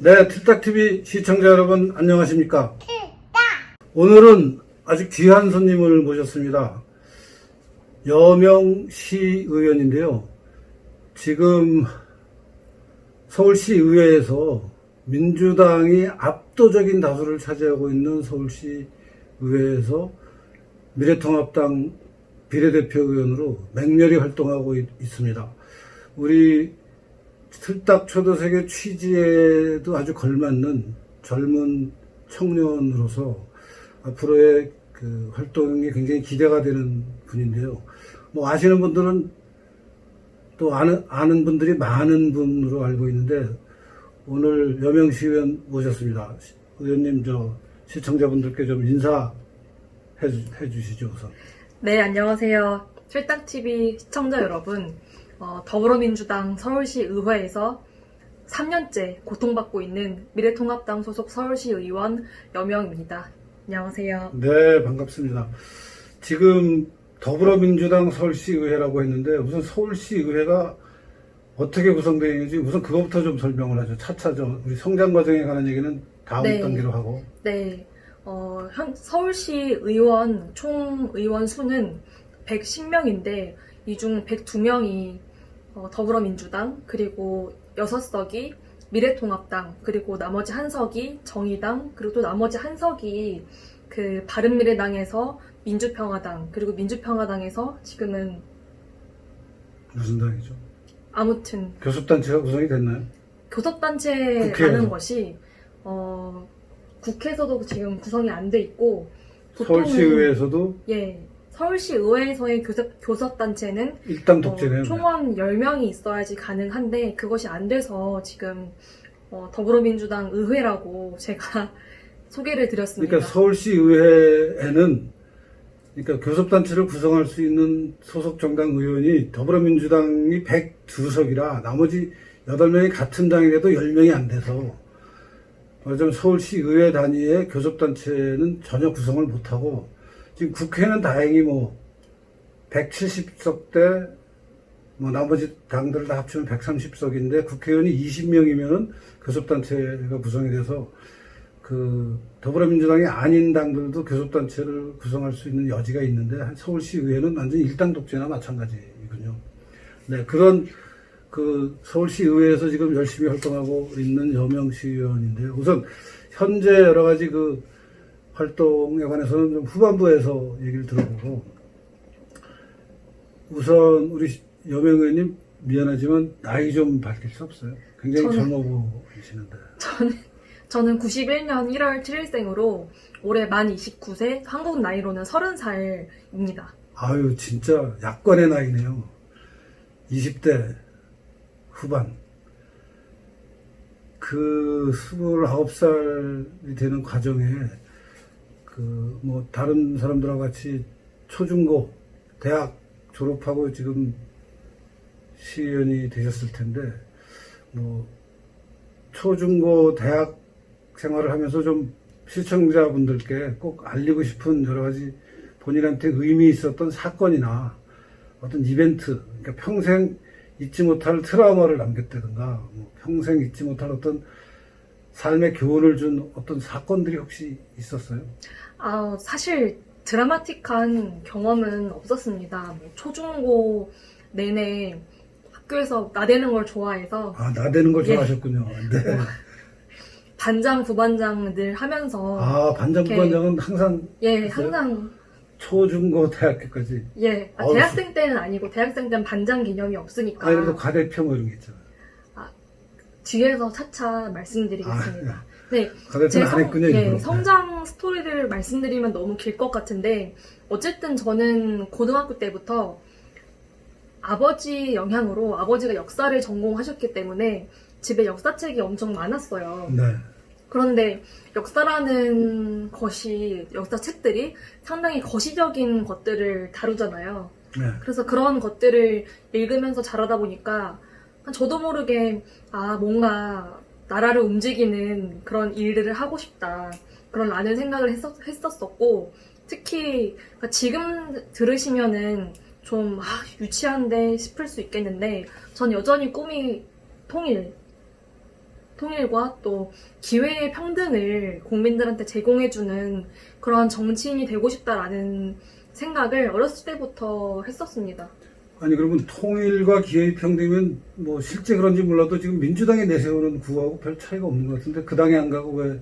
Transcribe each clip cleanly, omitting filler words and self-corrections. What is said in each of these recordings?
네, 틀딱TV 시청자 여러분 안녕하십니까? 오늘은 아주 귀한 손님을 모셨습니다. 여명 시의원인데요. 지금 서울시 의회에서 민주당이 압도적인 다수를 차지하고 있는 서울시 의회에서 미래통합당 비례대표 의원으로 맹렬히 활동하고 있습니다. 우리 틀딱 초도색의 취지에도 아주 걸맞는 젊은 청년으로서 앞으로의 그 활동이 굉장히 기대가 되는 분인데요. 뭐 아시는 분들은 또 아는 분들이 많은 분으로 알고 있는데 오늘 여명시 의원 모셨습니다. 의원님 시청자분들께 좀 인사해 주시죠 우선. 네, 안녕하세요. 틀딱TV 시청자 여러분. 더불어민주당 서울시 의회에서 3년째 고통받고 있는 미래통합당 소속 서울시 의원 여명입니다. 안녕하세요. 네, 반갑습니다. 지금 더불어민주당 서울시 의회라고 했는데 우선 서울시 의회가 어떻게 구성되어 있는지 우선 그것부터 좀 설명을 하죠. 차차 우리 성장 과정에 관한 얘기는 다음 단계로 하고. 네. 서울시 의원 총 의원 수는 110명인데 이 중 102명이 더불어민주당, 그리고 6석이 미래통합당, 그리고 나머지 한 석이 정의당, 그리고 또 나머지 한 석이 그 바른미래당에서 민주평화당, 그리고 민주평화당에서 지금은 무슨 당이죠? 아무튼 교섭단체가 구성이 됐나요? 교섭단체라는 것이 국회에서도 지금 구성이 안 돼 있고 서울시의회에서도 서울시의회에서의 교섭단체는 일당 독재네요. 총원 10명이 있어야지 가능한데 그것이 안 돼서 지금 더불어민주당 의회라고 제가 소개를 드렸습니다. 그러니까 서울시의회에는 그러니까 교섭단체를 구성할 수 있는 소속 정당 의원이 더불어민주당이 102석이라 나머지 8명이 같은 당이라도 10명이 안 돼서 말하자면 서울시의회 단위의 교섭단체는 전혀 구성을 못하고 지금 국회는 다행히 170석 대 나머지 당들 다 합치면 130석인데 국회의원이 20명이면은 교섭단체가 구성이 돼서 그 더불어민주당이 아닌 당들도 교섭단체를 구성할 수 있는 여지가 있는데 서울시의회는 완전히 일당 독재나 마찬가지이군요. 네, 그런 그 서울시의회에서 지금 열심히 활동하고 있는 여명시 의원인데요. 우선 현재 여러 가지 그 활동에 관해서는 좀 후반부에서 얘기를 들어보고 우선 우리 여명 의원님 미안하지만 나이 좀 밝힐 수 없어요? 굉장히 젊어 보이시는데. 저는 91년 1월 7일생으로 올해 만 29세, 한국 나이로는 30살입니다. 아유, 진짜 약관의 나이네요. 20대 후반. 그 29살이 되는 과정에 다른 사람들하고 같이 초중고, 대학 졸업하고 지금 시의원이 되셨을 텐데, 초중고, 대학 생활을 하면서 좀 시청자분들께 꼭 알리고 싶은 여러 가지 본인한테 의미 있었던 사건이나 어떤 이벤트, 그러니까 평생 잊지 못할 트라우마를 남겼다든가, 평생 잊지 못할 어떤 삶의 교훈을 준 어떤 사건들이 혹시 있었어요? 사실 드라마틱한 경험은 없었습니다. 초중고 내내 학교에서 나대는 걸 좋아해서. 나대는 걸 좋아하셨군요. 네. 반장, 부반장 늘 하면서. 반장, 부반장은 항상. 예, 항상. 초중고, 대학교까지. 예, 대학생 때는 아니고, 대학생 때는 반장 개념이 없으니까. 그래도 과대표 이런 게 있잖아요. 뒤에서 차차 말씀드리겠습니다. 네, 과대표는 안 했군요. 성장 스토리를 말씀드리면 너무 길 것 같은데, 어쨌든 저는 고등학교 때부터 아버지 영향으로 아버지가 역사를 전공하셨기 때문에 집에 역사책이 엄청 많았어요. 네. 그런데 역사라는 것이, 역사책들이 상당히 거시적인 것들을 다루잖아요. 네. 그래서 그런 것들을 읽으면서 자라다 보니까 저도 모르게 뭔가 나라를 움직이는 그런 일들을 하고 싶다, 그런 라는 생각을 했었었고, 특히 지금 들으시면은 좀 유치한데 싶을 수 있겠는데 전 여전히 꿈이 통일과 또 기회의 평등을 국민들한테 제공해주는 그런 정치인이 되고 싶다라는 생각을 어렸을 때부터 했었습니다. 아니 그러면 통일과 기회의 평등이면 뭐 실제 그런지 몰라도 지금 민주당이 내세우는 구호하고 별 차이가 없는 것 같은데 그 당에 안 가고 왜?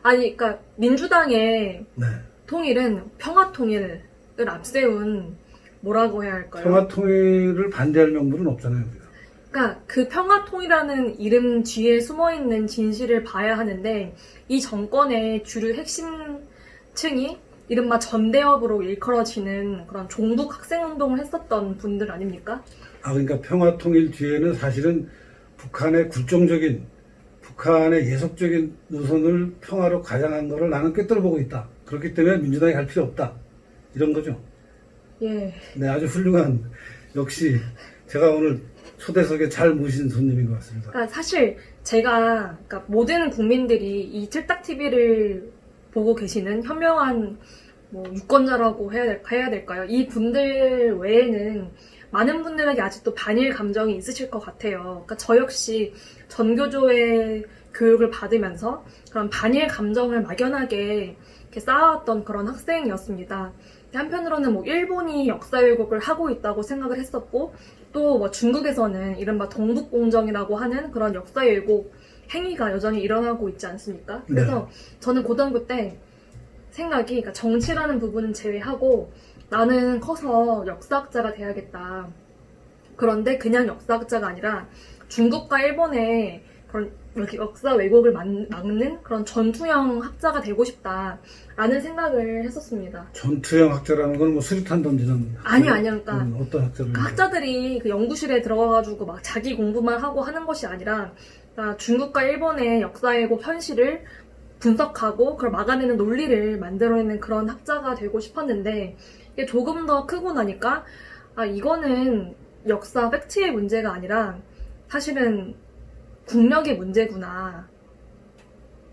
아니, 그러니까 민주당의 네. 통일은 평화 통일을 앞세운 뭐라고 해야 할까요? 평화 통일을 반대할 명분은 없잖아요. 우리가. 그러니까 그 평화 통일이라는 이름 뒤에 숨어 있는 진실을 봐야 하는데 이 정권의 주류 핵심층이 이른바 전대업으로 일컬어지는 그런 종북 학생운동을 했었던 분들 아닙니까? 아 그러니까 평화 통일 뒤에는 사실은 북한의 굴종적인 북한의 예속적인 노선을 평화로 가장한 거를 나는 꿰뚫어 보고 있다. 그렇기 때문에 민주당이 갈 필요 없다. 이런 거죠. 예. 네, 아주 훌륭한 역시 제가 오늘 초대석에 잘 모신 손님인 것 같습니다. 그러니까 사실 제가 그러니까 모든 국민들이 이 틀딱 TV를 보고 계시는 현명한 뭐 유권자라고 해야 될까요? 이 분들 외에는 많은 분들에게 아직도 반일 감정이 있으실 것 같아요. 그러니까 저 역시 전교조의 교육을 받으면서 그런 반일 감정을 막연하게 이렇게 쌓아왔던 그런 학생이었습니다. 한편으로는 뭐 일본이 역사 왜곡을 하고 있다고 생각을 했었고 또 뭐 중국에서는 이른바 동북공정이라고 하는 그런 역사 왜곡 행위가 여전히 일어나고 있지 않습니까? 그래서 저는 고등학교 때 생각이 그러니까 정치라는 부분은 제외하고 나는 커서 역사학자가 돼야겠다. 그런데 그냥 역사학자가 아니라 중국과 일본의 그런 역사 왜곡을 막는 그런 전투형 학자가 되고 싶다라는 생각을 했었습니다. 전투형 학자라는 건 뭐 수류탄 던지는 아니요. 그러니까 어떤 학자를 그 학자들이 그 연구실에 들어가가지고 막 자기 공부만 하고 하는 것이 아니라 그러니까 중국과 일본의 역사 왜곡 현실을 분석하고 그걸 막아내는 논리를 만들어내는 그런 학자가 되고 싶었는데 이게 조금 더 크고 나니까 아 이거는 역사 팩트의 문제가 아니라 사실은 국력의 문제구나.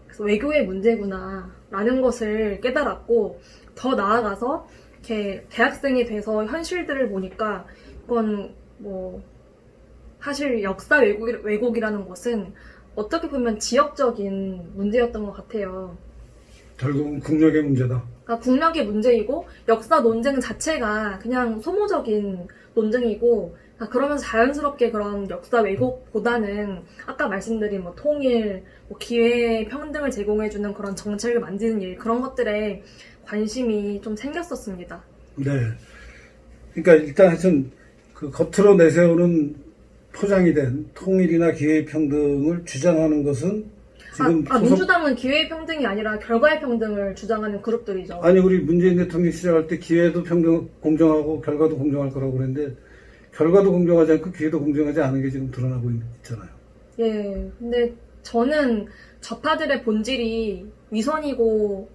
그래서 외교의 문제구나. 라는 것을 깨달았고, 더 나아가서, 이렇게 대학생이 돼서 현실들을 보니까, 이건 뭐, 사실 역사 왜곡이라는 것은 어떻게 보면 지역적인 문제였던 것 같아요. 결국은 국력의 문제다. 그러니까 국력의 문제이고, 역사 논쟁 자체가 그냥 소모적인 논쟁이고, 그러면서 자연스럽게 그런 역사 왜곡보다는 아까 말씀드린 뭐 통일, 뭐 기회 평등을 제공해주는 그런 정책을 만드는 일 그런 것들에 관심이 좀 생겼었습니다. 네. 그러니까 일단 하여튼 그 겉으로 내세우는 포장이 된 통일이나 기회 평등을 주장하는 것은 지금 민주당은 기회의 평등이 아니라 결과의 평등을 주장하는 그룹들이죠. 아니 우리 문재인 대통령이 시작할 때 기회도 평등 공정하고 결과도 공정할 거라고 그랬는데 결과도 공정하지 않고 기회도 공정하지 않은 게 지금 드러나고 있잖아요. 예, 근데 저는 좌파들의 본질이 위선이고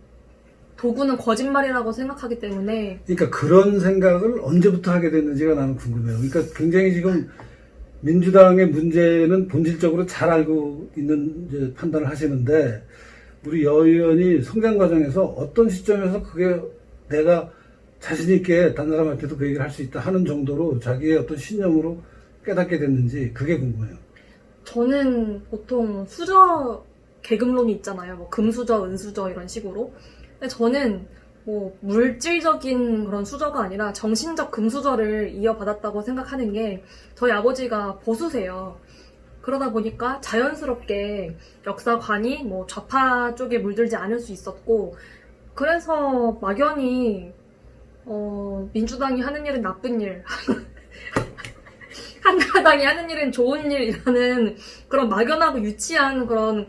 도구는 거짓말이라고 생각하기 때문에 그러니까 그런 생각을 언제부터 하게 됐는지가 나는 궁금해요. 그러니까 굉장히 지금 민주당의 문제는 본질적으로 잘 알고 있는 이제 판단을 하시는데 우리 여 의원이 성장 과정에서 어떤 시점에서 그게 내가 자신 있게 다른 사람한테도 그 얘기를 할 수 있다 하는 정도로 자기의 어떤 신념으로 깨닫게 됐는지 그게 궁금해요. 저는 보통 수저 계급론이 있잖아요. 뭐 금수저, 은수저 이런 식으로. 근데 저는 뭐 물질적인 그런 수저가 아니라 정신적 금수저를 이어받았다고 생각하는 게 저희 아버지가 보수세요. 그러다 보니까 자연스럽게 역사관이 뭐 좌파 쪽에 물들지 않을 수 있었고 그래서 막연히 민주당이 하는 일은 나쁜 일, 한나라당이 하는 일은 좋은 일이라는 그런 막연하고 유치한 그런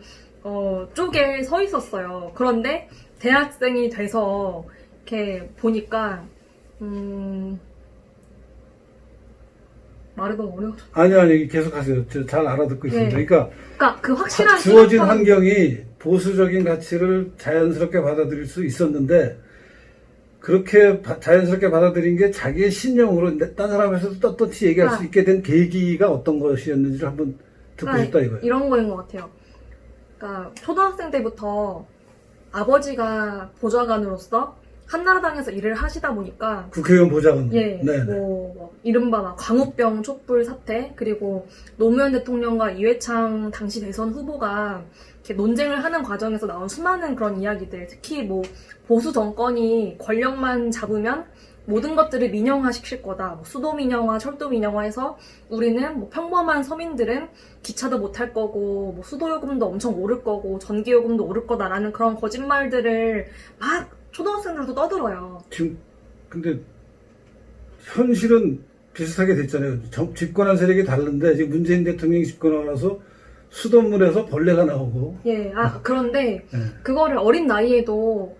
쪽에 서 있었어요. 그런데 대학생이 돼서 이렇게 보니까 말이 너무 어려워. 아니 계속하세요. 저 잘 알아듣고 있습니다. 네. 그러니까 그 확실한 주어진 환경이 보수적인 가치를 자연스럽게 받아들일 수 있었는데 그렇게 자연스럽게 받아들인 게 자기의 신념으로 딴 사람에서도 떳떳이 얘기할 수 있게 된 계기가 어떤 것이었는지를 한번 듣고 싶다 이거예요. 이런 거인 것 같아요. 그러니까 초등학생 때부터 아버지가 보좌관으로서 한나라당에서 일을 하시다 보니까 국회의원 보좌관. 예, 네. 뭐 이른바 막 광우병 촛불 사태, 그리고 노무현 대통령과 이회창 당시 대선 후보가 이렇게 논쟁을 하는 과정에서 나온 수많은 그런 이야기들, 특히 뭐 보수 정권이 권력만 잡으면 모든 것들을 민영화시킬 거다. 뭐 수도 민영화, 철도 민영화해서 우리는 뭐 평범한 서민들은 기차도 못 탈 거고, 뭐 수도 요금도 엄청 오를 거고, 전기 요금도 오를 거다라는 그런 거짓말들을 막 초등학생들도 떠들어요. 지금 근데 현실은 비슷하게 됐잖아요. 집권한 세력이 다른데 지금 문재인 대통령이 집권하고 나서 수돗물에서 벌레가 나오고. 예, 그런데 예. 그거를 어린 나이에도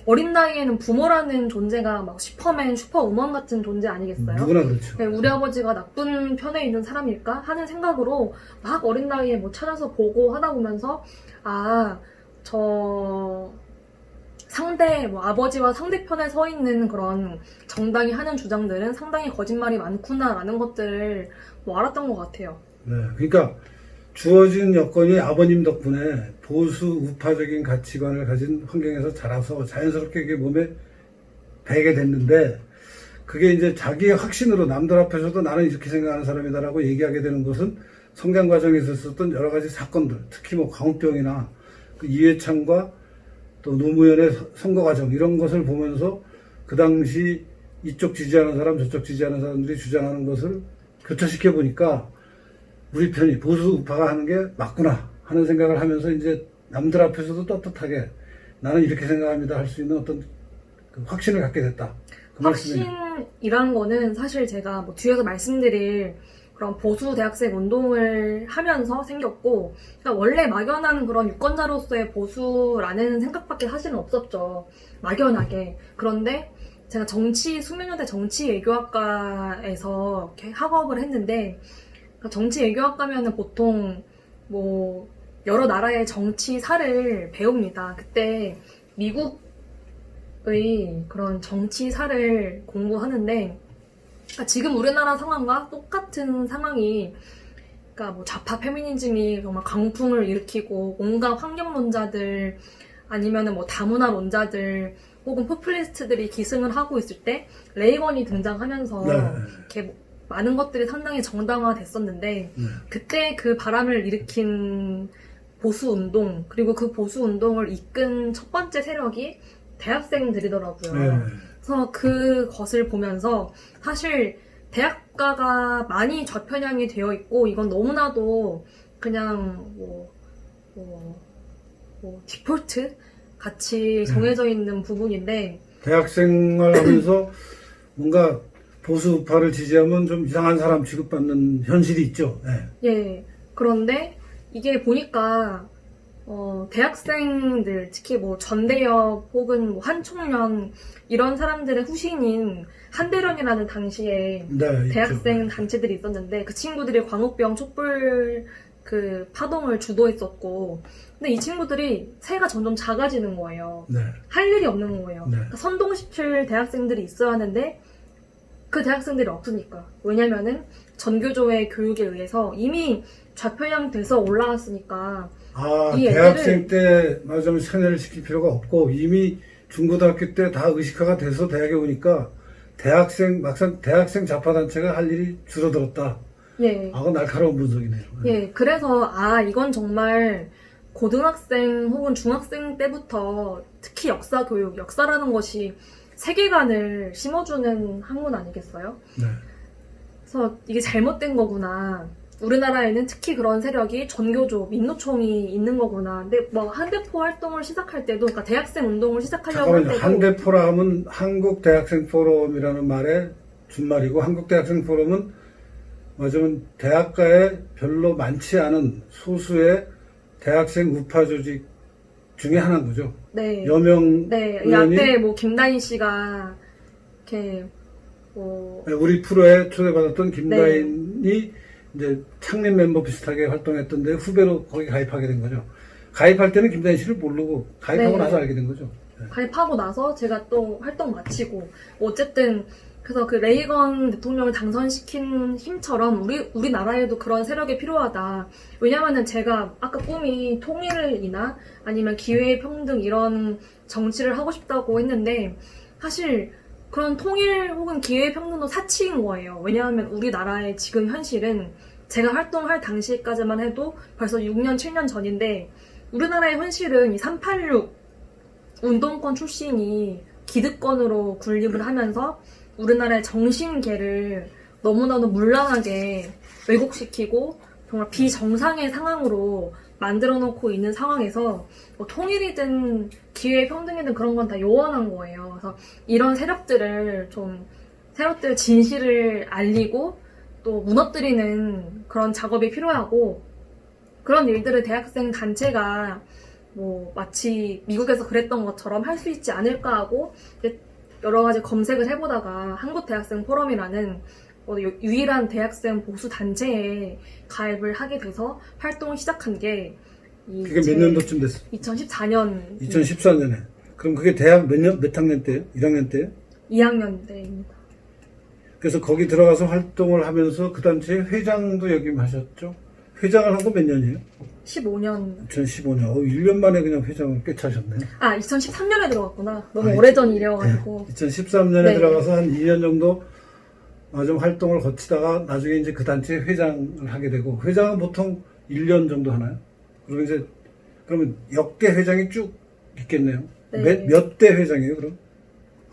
어린 나이에는 부모라는 존재가 막 슈퍼맨, 슈퍼우먼 같은 존재 아니겠어요? 누구나 그렇죠. 네, 우리 아버지가 나쁜 편에 있는 사람일까 하는 생각으로 막 어린 나이에 뭐 찾아서 보고 하다 보면서 저 상대 뭐 아버지와 상대편에 서 있는 그런 정당이 하는 주장들은 상당히 거짓말이 많구나라는 것들을 뭐 알았던 것 같아요. 네, 그러니까 주어진 여건이 아버님 덕분에 보수 우파적인 가치관을 가진 환경에서 자라서 자연스럽게 그게 몸에 배게 됐는데, 그게 이제 자기의 확신으로 남들 앞에서도 나는 이렇게 생각하는 사람이다라고 얘기하게 되는 것은 성장 과정에서 있었던 여러 가지 사건들, 특히 뭐 광우병이나 그 이회창과 또 노무현의 선거 과정, 이런 것을 보면서 그 당시 이쪽 지지하는 사람 저쪽 지지하는 사람들이 주장하는 것을 교차시켜 보니까 우리 편이 보수 우파가 하는 게 맞구나 하는 생각을 하면서 이제 남들 앞에서도 떳떳하게 나는 이렇게 생각합니다 할 수 있는 어떤 그 확신을 갖게 됐다. 그 말씀이에요. 확신이란 거는 사실 제가 뭐 뒤에서 말씀드릴 그런 보수 대학생 운동을 하면서 생겼고, 그러니까 원래 막연한 그런 유권자로서의 보수라는 생각밖에 사실은 없었죠. 막연하게. 그런데 제가 수면여대 정치외교학과에서 이렇게 학업을 했는데, 그러니까 정치외교학과면은 보통 뭐 여러 나라의 정치사를 배웁니다. 그때 미국의 그런 정치사를 공부하는데, 그러니까 지금 우리나라 상황과 똑같은 상황이, 그러니까 뭐 좌파 페미니즘이 정말 강풍을 일으키고 온갖 환경론자들 아니면은 뭐 다문화론자들 혹은 포퓰리스트들이 기승을 하고 있을 때 레이건이 등장하면서 이렇게 많은 것들이 상당히 정당화됐었는데, 그때 그 바람을 일으킨 보수운동, 그리고 그 보수운동을 이끈 첫 번째 세력이 대학생들이더라고요. 그래서 그것을 보면서 사실 대학가가 많이 좌편향이 되어 있고, 이건 너무나도 그냥 디폴트 같이 정해져 있는 부분인데, 대학생활 하면서 뭔가 보수 우파를 지지하면 좀 이상한 사람 취급받는 현실이 있죠. 네. 예. 그런데 이게 보니까 대학생들, 특히 뭐 전대협 혹은 뭐 한총련 이런 사람들의 후신인 한대련이라는 당시에 대학생 단체들이 있었는데, 그 친구들이 광우병 촛불 그 파동을 주도했었고, 근데 이 친구들이 새가 점점 작아지는 거예요. 할 일이 없는 거예요. 그러니까 선동시킬 대학생들이 있어야 하는데 그 대학생들이 없으니까. 왜냐면은 전교조의 교육에 의해서 이미 좌편향돼서 올라왔으니까. 이 대학생 때 맞으면 세뇌를 시킬 필요가 없고 이미 중고등학교 때 다 의식화가 돼서 대학에 오니까 막상 대학생 좌파단체가 할 일이 줄어들었다. 예. 그건 날카로운 분석이네요. 예. 그래서 이건 정말 고등학생 혹은 중학생 때부터 특히 역사라는 것이 세계관을 심어주는 학문 아니겠어요? 그래서 이게 잘못된 거구나. 우리나라에는 특히 그런 세력이 전교조, 민노총이 있는 거구나. 근데 뭐 한대포 활동을 시작할 때도, 그러니까 대학생 운동을 시작하려고 할 때도, 한대포라 하면 한국대학생포럼이라는 말의 준말이고, 한국대학생포럼은 맞으면 대학가에 별로 많지 않은 소수의 대학생 우파 조직 중에 하나인 거죠. 네. 여명 의원이 약대 뭐 김다인 씨가 이렇게 우리 프로에 초대받았던 김다인이 이제 창립 멤버 비슷하게 활동했던데 후배로 거기 가입하게 된 거죠. 가입할 때는 김다인 씨를 모르고 가입하고 나서 알게 된 거죠. 가입하고 나서 제가 또 활동 마치고, 어쨌든 그래서 그 레이건 대통령을 당선시킨 힘처럼 우리나라에도 그런 세력이 필요하다. 왜냐면은 제가 아까 꿈이 통일이나 아니면 기회평등 이런 정치를 하고 싶다고 했는데 사실 그런 통일 혹은 기회평등도 사치인 거예요. 왜냐하면 우리나라의 지금 현실은 제가 활동할 당시까지만 해도 벌써 6년, 7년 전인데 우리나라의 현실은 이 386 운동권 출신이 기득권으로 군림을 하면서 우리나라의 정신계를 너무나도 문란하게 왜곡시키고 정말 비정상의 상황으로 만들어 놓고 있는 상황에서 뭐 통일이든 기회평등이든 그런 건 다 요원한 거예요. 그래서 이런 세력들의 진실을 알리고 또 무너뜨리는 그런 작업이 필요하고 그런 일들을 대학생 단체가 뭐 마치 미국에서 그랬던 것처럼 할 수 있지 않을까 하고 여러 가지 검색을 해보다가 한국대학생 포럼이라는 유일한 대학생 보수 단체에 가입을 하게 돼서 활동을 시작한 게 그게 몇 년도쯤 됐어? 2014년 2014년에. 그럼 그게 대학 몇 학년 때예요? 1학년 때예요? 2학년 때입니다. 그래서 거기 들어가서 활동을 하면서 그 단체 회장도 역임하셨죠? 회장을 한 거 몇 년이에요? 15년. 2015년. 1년 만에 그냥 회장을 꿰차셨네. 2013년에 들어갔구나. 너무 오래전 일이어가지고. 2013년에 네. 들어가서 한 2년 정도 좀 활동을 거치다가 나중에 이제 그 단체 회장을 하게 되고, 회장은 보통 1년 정도 하나요? 그리고 이제, 그러면 역대 회장이 쭉 있겠네요. 네. 몇 대 회장이에요, 그럼?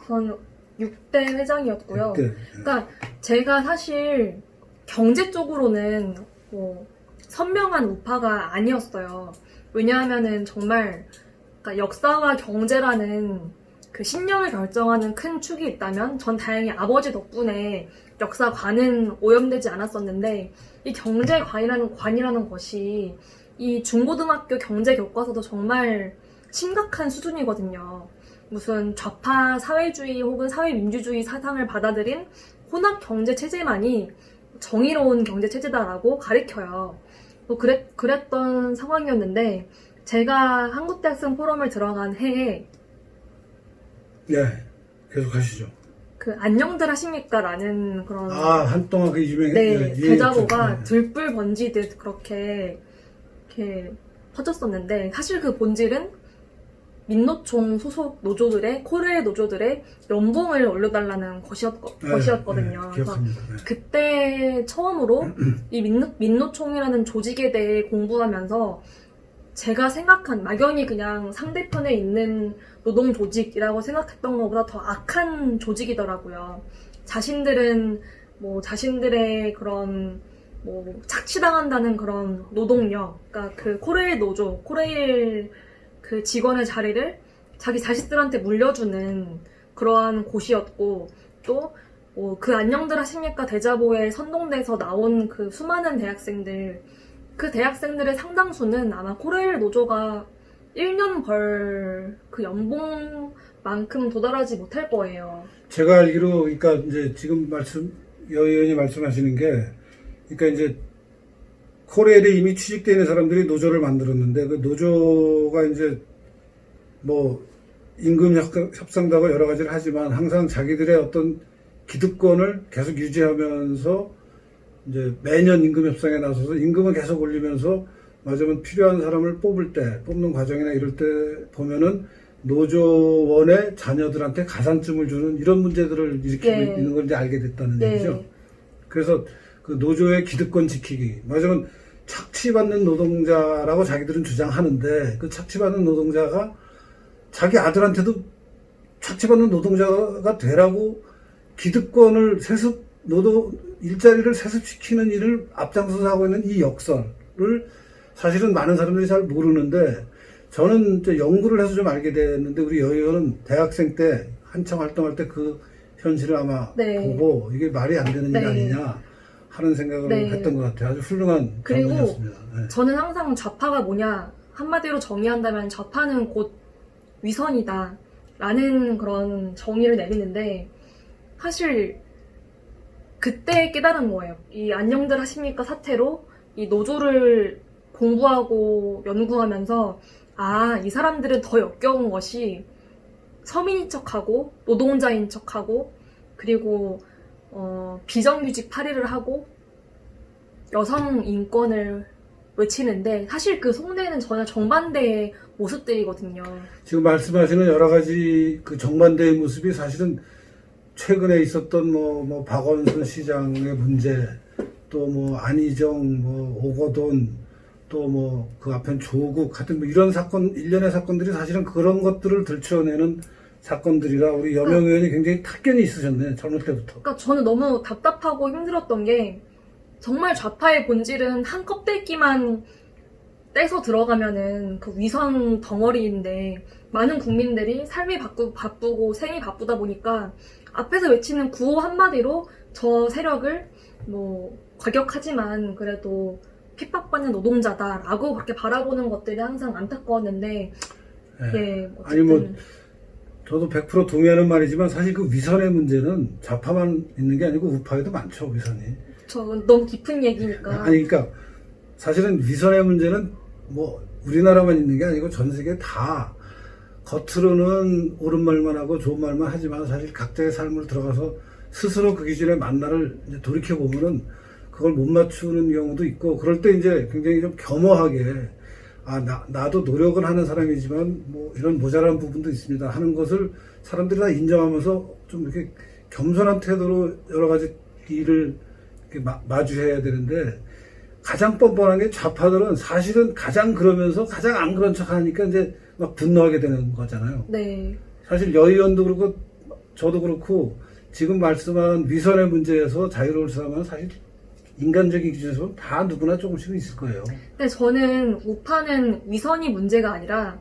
전 6대 회장이었고요. 6대. 그러니까 제가 사실 경제 쪽으로는 뭐 선명한 우파가 아니었어요. 왜냐하면은 정말 그러니까 역사와 경제라는 그 신념을 결정하는 큰 축이 있다면 전 다행히 아버지 덕분에 역사관은 오염되지 않았었는데 이 경제관이라는 것이 이 중고등학교 경제 교과서도 정말 심각한 수준이거든요. 무슨 좌파 사회주의 혹은 사회민주주의 사상을 받아들인 혼합 경제 체제만이 정의로운 경제 체제다라고 가리켜요. 뭐 그랬던 상황이었는데 제가 한국대학생 포럼을 들어간 해에 네, 계속 하시죠. 그 안녕들 하십니까? 라는 그런 한동안 그 네, 대자보가 네. 들불 번지듯 그렇게 이렇게 퍼졌었는데 사실 그 본질은 민노총 소속 노조들의 코레일 노조들의 연봉을 올려달라는 것이었거든요. 네, 기억합니다. 네. 그때 처음으로 이 민노총이라는 조직에 대해 공부하면서 제가 생각한 막연히 그냥 상대편에 있는 노동 조직이라고 생각했던 것보다 더 악한 조직이더라고요. 자신들은 뭐 자신들의 그런 뭐 착취당한다는 그런 노동력, 그러니까 그 코레일 그 직원의 자리를 자기 자식들한테 물려주는 그러한 곳이었고 또 그 안녕들 하십니까 대자보에 선동돼서 나온 그 수많은 대학생들 그 대학생들의 상당수는 아마 코레일 노조가 1년 벌 그 연봉만큼 도달하지 못할 거예요. 제가 알기로, 그러니까 이제 지금 여 의원이 말씀하시는 게, 그러니까 이제 코레일에 이미 취직되어 있는 사람들이 노조를 만들었는데, 그 노조가 이제 뭐 임금 협상도 하고 여러 가지를 하지만 항상 자기들의 어떤 기득권을 계속 유지하면서 이제 매년 임금 협상에 나서서 임금을 계속 올리면서 맞으면 필요한 사람을 뽑는 과정이나 이럴 때 보면은 노조원의 자녀들한테 가산점을 주는 이런 문제들을 일으키고 네. 있는 걸 이제 알게 됐다는 네. 얘기죠. 그래서 그 노조의 기득권 지키기. 맞으면 착취받는 노동자라고 자기들은 주장하는데 그 착취받는 노동자가 자기 아들한테도 착취받는 노동자가 되라고 기득권을 일자리를 세습시키는 일을 앞장서서 하고 있는 이 역설을 사실은 많은 사람들이 잘 모르는데 저는 이제 연구를 해서 좀 알게 됐는데 우리 여 의원은 대학생 때 한창 활동할 때 그 현실을 아마 네. 보고 이게 말이 안 되는 네. 일 아니냐 하는 생각을 네. 했던 것 같아요. 아주 훌륭한 그리고 장면이었습니다. 네. 저는 항상 좌파가 뭐냐 한마디로 정의한다면 좌파는 곧 위선이다 라는 그런 정의를 내리는데 사실 그때 깨달은 거예요. 이 안녕들 하십니까 사태로 이 노조를 공부하고 연구하면서 이 사람들은 더 역겨운 것이 서민인 척하고 노동자인 척하고 그리고 비정규직 파리를 하고 여성 인권을 외치는데 사실 그 속내는 전혀 정반대의 모습들이거든요. 지금 말씀하시는 여러 가지 그 정반대의 모습이 사실은 최근에 있었던 뭐 박원순 시장의 문제, 또 뭐 안희정, 뭐 오거돈, 또 뭐 그 앞엔 조국 하여튼 뭐 이런 사건, 일련의 사건들이 사실은 그런 것들을 들춰내는 사건들이라 우리 여명 의원이 굉장히 탁견이 있으셨네, 젊을 때부터. 그러니까 저는 너무 답답하고 힘들었던 게 정말 좌파의 본질은 한 껍데기만 떼서 들어가면은 그 위선 덩어리인데 많은 국민들이 삶이 바쁘고 생이 바쁘다 보니까 앞에서 외치는 구호 한마디로 저 세력을 뭐 과격하지만 그래도 핍박받는 노동자다라고 그렇게 바라보는 것들이 항상 안타까웠는데 예, 아니 뭐 저도 100% 동의하는 말이지만 사실 그 위선의 문제는 좌파만 있는 게 아니고 우파에도 많죠, 위선이. 저 너무 깊은 얘기니까. 아니 그러니까 사실은 위선의 문제는 뭐 우리나라만 있는 게 아니고 전 세계 다 겉으로는 옳은 말만 하고 좋은 말만 하지만 사실 각자의 삶을 들어가서 스스로 그 기준에 만나를 이제 돌이켜 보면은 그걸 못 맞추는 경우도 있고 그럴 때 이제 굉장히 좀 겸허하게 나도 노력은 하는 사람이지만 뭐 이런 모자란 부분도 있습니다 하는 것을 사람들이 다 인정하면서 좀 이렇게 겸손한 태도로 여러 가지 일을 이렇게 마주해야 되는데 가장 뻔뻔한 게 좌파들은 사실은 가장 그러면서 가장 안 그런 척 하니까 이제 막 분노하게 되는 거잖아요. 네. 사실 여 의원도 그렇고 저도 그렇고 지금 말씀한 위선의 문제에서 자유로울 사람은 사실 인간적인 기준에서 다 누구나 조금씩은 있을 거예요. 근데 저는 우파는 위선이 문제가 아니라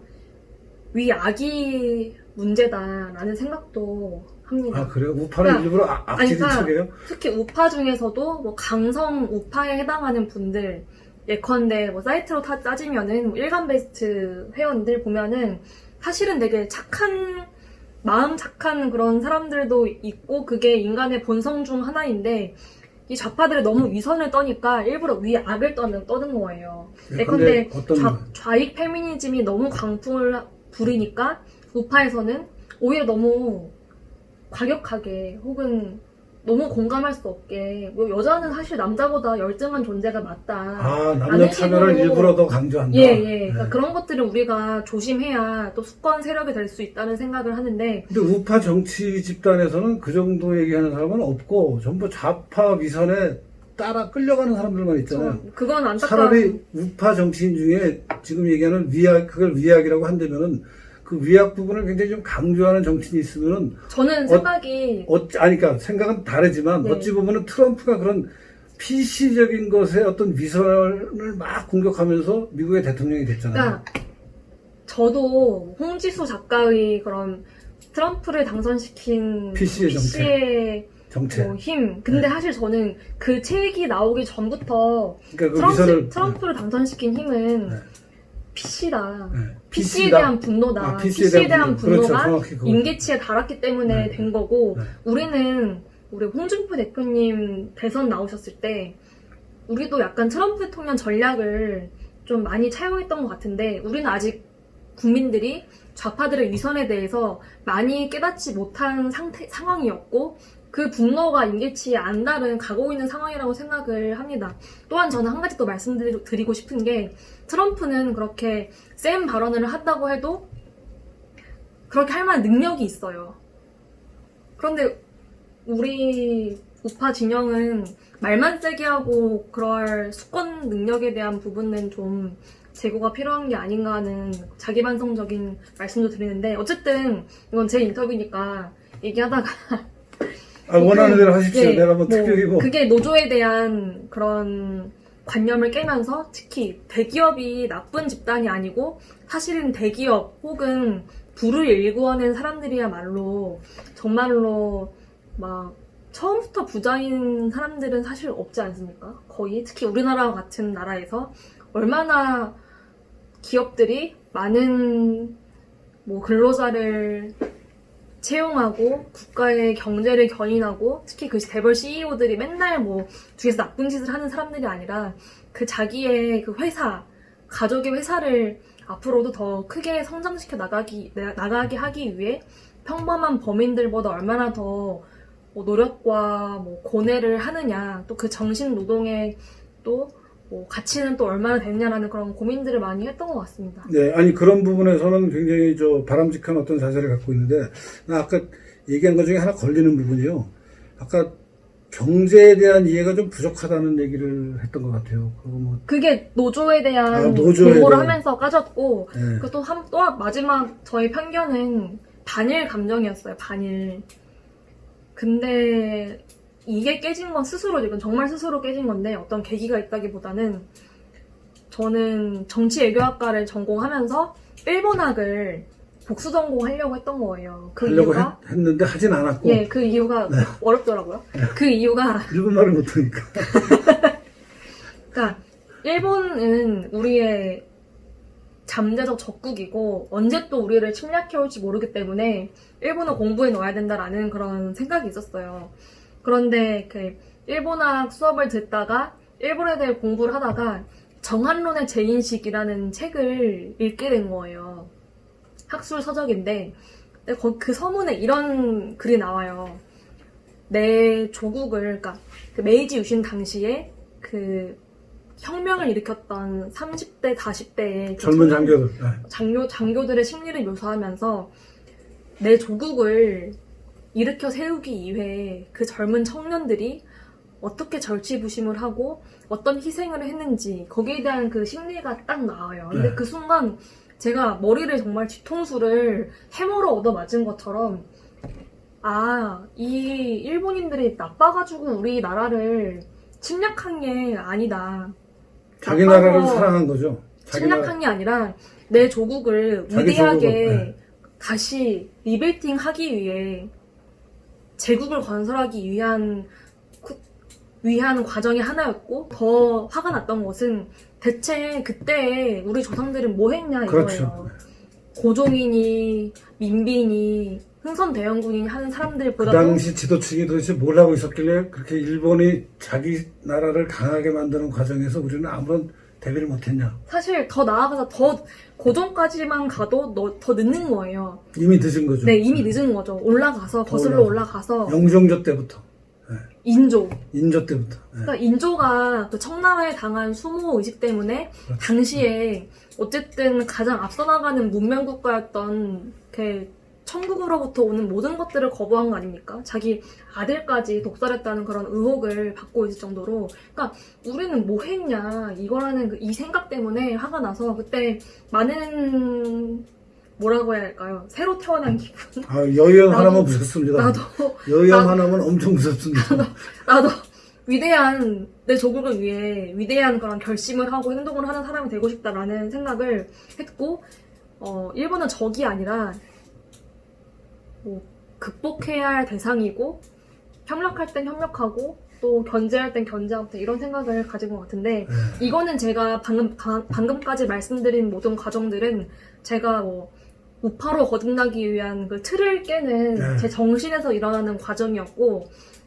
위악이 문제다라는 생각도 합니다. 아 그래요? 우파는 일부러 악질인 척이에요? 특히 우파 중에서도 뭐 강성 우파에 해당하는 분들 예컨대 뭐 사이트로 따지면은 뭐 일간베스트 회원들 보면은 사실은 되게 마음 착한 그런 사람들도 있고 그게 인간의 본성 중 하나인데 이 좌파들이 너무 위선을 떠니까 일부러 위악을 떠는 거예요. 예컨대 좌익 페미니즘이 너무 광풍을 부리니까 우파에서는 오히려 너무 과격하게 혹은 너무 공감할 수 없게 뭐 여자는 사실 남자보다 열등한 존재가 맞다. 남녀 차별을 일부러 더 강조한다. 예. 그러니까 그런 것들을 우리가 조심해야 또 수권 세력이 될 수 있다는 생각을 하는데. 근데 우파 정치 집단에서는 그 정도 얘기하는 사람은 없고 전부 좌파 위선에 따라 끌려가는 사람들만 있잖아요. 그건 안타까운. 차라리 우파 정치인 중에 지금 얘기하는 그걸 위악이라고 한다면은 그 위약 부분을 굉장히 좀 강조하는 정치인이 있으면은 저는 생각이 그러니까 생각은 다르지만 네. 어찌 보면은 트럼프가 그런 PC적인 것에 어떤 위선을 막 공격하면서 미국의 대통령이 됐잖아요. 그러니까 저도 홍지수 작가의 그런 트럼프를 당선시킨 PC의 정책. 뭐 힘. 근데 네. 사실 저는 그 책이 나오기 전부터 그러니까 그 트럼프를 당선시킨 힘은 네. PC다. 네. PC에 대한 분노다. PC에 대한 분노가 그렇죠, 임계치에 달았기 때문에 된 거고 우리 홍준표 대표님 대선 나오셨을 때 우리도 약간 트럼프 대통령 전략을 좀 많이 차용했던 것 같은데 우리는 아직 국민들이 좌파들의 위선에 대해서 많이 깨닫지 못한 상황이었고 그 분노가 임계치에 안 달은 가고 있는 상황이라고 생각을 합니다. 또한 저는 한 가지 또 말씀드리고 싶은 게 트럼프는 그렇게 센 발언을 한다고 해도 그렇게 할 만한 능력이 있어요. 그런데 우리 우파 진영은 말만 세게 하고 그럴 수권 능력에 대한 부분은 좀 재고가 필요한 게 아닌가 하는 자기반성적인 말씀도 드리는데 어쨌든 이건 제 인터뷰니까 얘기하다가 원하는 대로 하십시오. 내가 뭐 특별히 뭐 그게 노조에 대한 그런 관념을 깨면서 특히 대기업이 나쁜 집단이 아니고 사실은 대기업 혹은 부를 일구어낸 사람들이야말로 정말로 막 처음부터 부자인 사람들은 사실 없지 않습니까? 거의 특히 우리나라와 같은 나라에서 얼마나 기업들이 많은 뭐 근로자를 채용하고 국가의 경제를 견인하고 특히 그 재벌 CEO들이 맨날 뭐 뒤에서 나쁜 짓을 하는 사람들이 아니라 그 자기의 그 회사, 가족의 회사를 앞으로도 더 크게 성장시켜 나가게 하기 위해 평범한 범인들보다 얼마나 더 뭐 노력과 뭐 고뇌를 하느냐, 또 그 정신 노동의 또 뭐 가치는 또 얼마나 되느냐라는 그런 고민들을 많이 했던 것 같습니다. 네, 아니 그런 부분에서는 굉장히 바람직한 어떤 자세를 갖고 있는데, 나 아까 얘기한 것 중에 하나 걸리는 부분이요. 아까 경제에 대한 이해가 좀 부족하다는 얘기를 했던 것 같아요. 그거 뭐 그게 노조에 대한 노조에 공부를 대한. 하면서 까졌고, 네. 또 마지막 저희 편견은 반일 감정이었어요. 반일. 근데 이게 깨진 건 스스로죠. 이건 정말 스스로 깨진 건데 어떤 계기가 있다기보다는 저는 정치외교학과를 전공하면서 일본학을 복수 전공하려고 했던 거예요. 그 하려고 이유가 했는데 하진 않았고. 예, 그 이유가 어렵더라고요. 그 이유가 일본말을 못하니까. 그러니까 일본은 우리의 잠재적 적국이고 언제 또 우리를 침략해올지 모르기 때문에 일본어 공부해 놓아야 된다라는 그런 생각이 있었어요. 그런데 그 일본학 수업을 듣다가 일본에 대해 공부를 하다가 정한론의 재인식이라는 책을 읽게 된 거예요. 학술 서적인데 근데 그 서문에 이런 글이 나와요. 내 조국을, 그러니까 그 메이지 유신 당시에 그 혁명을 일으켰던 30대, 40대의 젊은 장교들. 네. 장교들의 심리를 묘사하면서 내 조국을 일으켜 세우기 위해 그 젊은 청년들이 어떻게 절치부심을 하고 어떤 희생을 했는지 거기에 대한 그 심리가 딱 나와요. 근데 네. 그 순간 제가 머리를 정말 뒤통수를 해머로 얻어맞은 것처럼 이 일본인들이 나빠가지고 우리나라를 침략한 게 아니다. 자기 나라를 사랑한 거죠. 자기 침략한 게 아니라 내 조국을 자기 위대하게 조국을, 네. 다시 리빌딩 하기 위해 제국을 건설하기 위한 과정이 하나였고 더 화가 났던 것은 대체 그때 우리 조상들은 뭐 했냐 이거예요. 그렇죠. 고종이니 민비니 흥선대원군이 하는 그 사람들보다도 당시 지도층이 도대체 뭘 하고 있었길래 그렇게 일본이 자기 나라를 강하게 만드는 과정에서 우리는 아무런 대비를 못했냐. 사실 더 나아가서 더 고종까지만 가도 더 늦는 거예요. 이미 늦은 거죠. 네, 이미 늦은 거죠. 거슬러 올라가서 영종조 때부터. 네. 인조. 인조 때부터. 네. 그러니까 인조가 그 청나라에 당한 수모 의식 때문에 그렇죠. 당시에 어쨌든 가장 앞서 나가는 문명 국가였던 그 천국으로부터 오는 모든 것들을 거부한 거 아닙니까? 자기 아들까지 독살했다는 그런 의혹을 받고 있을 정도로. 그러니까 우리는 뭐 했냐 이거라는 이 생각 때문에 화가 나서 그때 많은 뭐라고 해야 할까요? 새로 태어난 기분. 여의형 하나만 무섭습니다. 나도 여의형 하나만 엄청 무섭습니다. 나도 위대한 내 조국을 위해 위대한 그런 결심을 하고 행동을 하는 사람이 되고 싶다라는 생각을 했고, 일본은 적이 아니라 뭐 극복해야 할 대상이고 협력할 땐 협력하고 또 견제할 땐 견제하고 이런 생각을 가진 것 같은데, 이거는 제가 방금까지 말씀드린 모든 과정들은 제가 뭐 우파로 거듭나기 위한 그 틀을 깨는 제 정신에서 일어나는 과정이었고,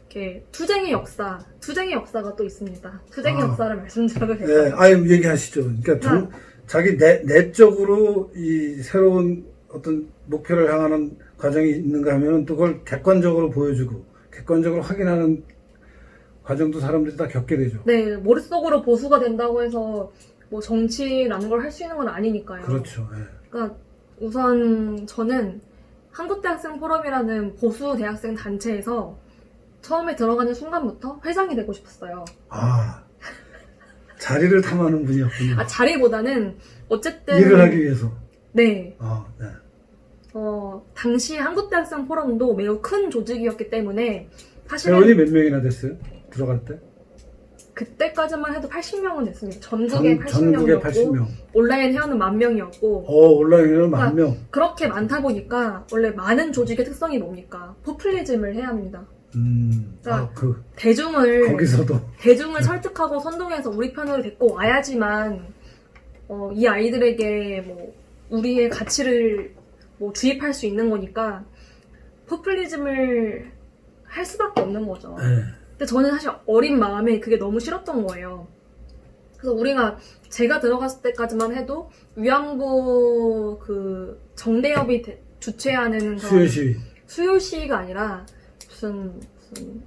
이렇게 투쟁의 역사가 또 있습니다. 투쟁의 역사를 말씀드려도 될까요? 네, 얘기하시죠. 그러니까 자기 내적으로 이 새로운 어떤 목표를 향하는 과정이 있는가 하면 또 그걸 객관적으로 보여주고 객관적으로 확인하는 과정도 사람들이 다 겪게 되죠. 네, 머릿속으로 보수가 된다고 해서 뭐 정치라는 걸 할 수 있는 건 아니니까요. 그렇죠. 네. 그러니까 우선 저는 한국대학생 포럼이라는 보수 대학생 단체에서 처음에 들어가는 순간부터 회장이 되고 싶었어요. 자리를 탐하는 분이었군요. 자리보다는 어쨌든 일을 하기 위해서. 네. 네. 당시 한국대학생 포럼도 매우 큰 조직이었기 때문에 사실은 회원이 몇 명이나 됐어요? 들어갈 때? 그때까지만 해도 80명은 됐습니다. 전국에 80명이었고 80명. 온라인 회원은 10,000명이었고 온라인은 10,000명. 그렇게 많다 보니까 원래 많은 조직의 특성이 뭡니까? 포퓰리즘을 해야 합니다. 거기서도 대중을 설득하고 선동해서 우리 편으로 데리고 와야지만 이 아이들에게 뭐 우리의 가치를 뭐 주입할 수 있는 거니까 포퓰리즘을 할 수밖에 없는 거죠. 네. 근데 저는 사실 어린 마음에 그게 너무 싫었던 거예요. 그래서 제가 들어갔을 때까지만 해도 위안부 그 정대협이 주최하는 수요 시위. 수요 시위가 아니라 무슨 무슨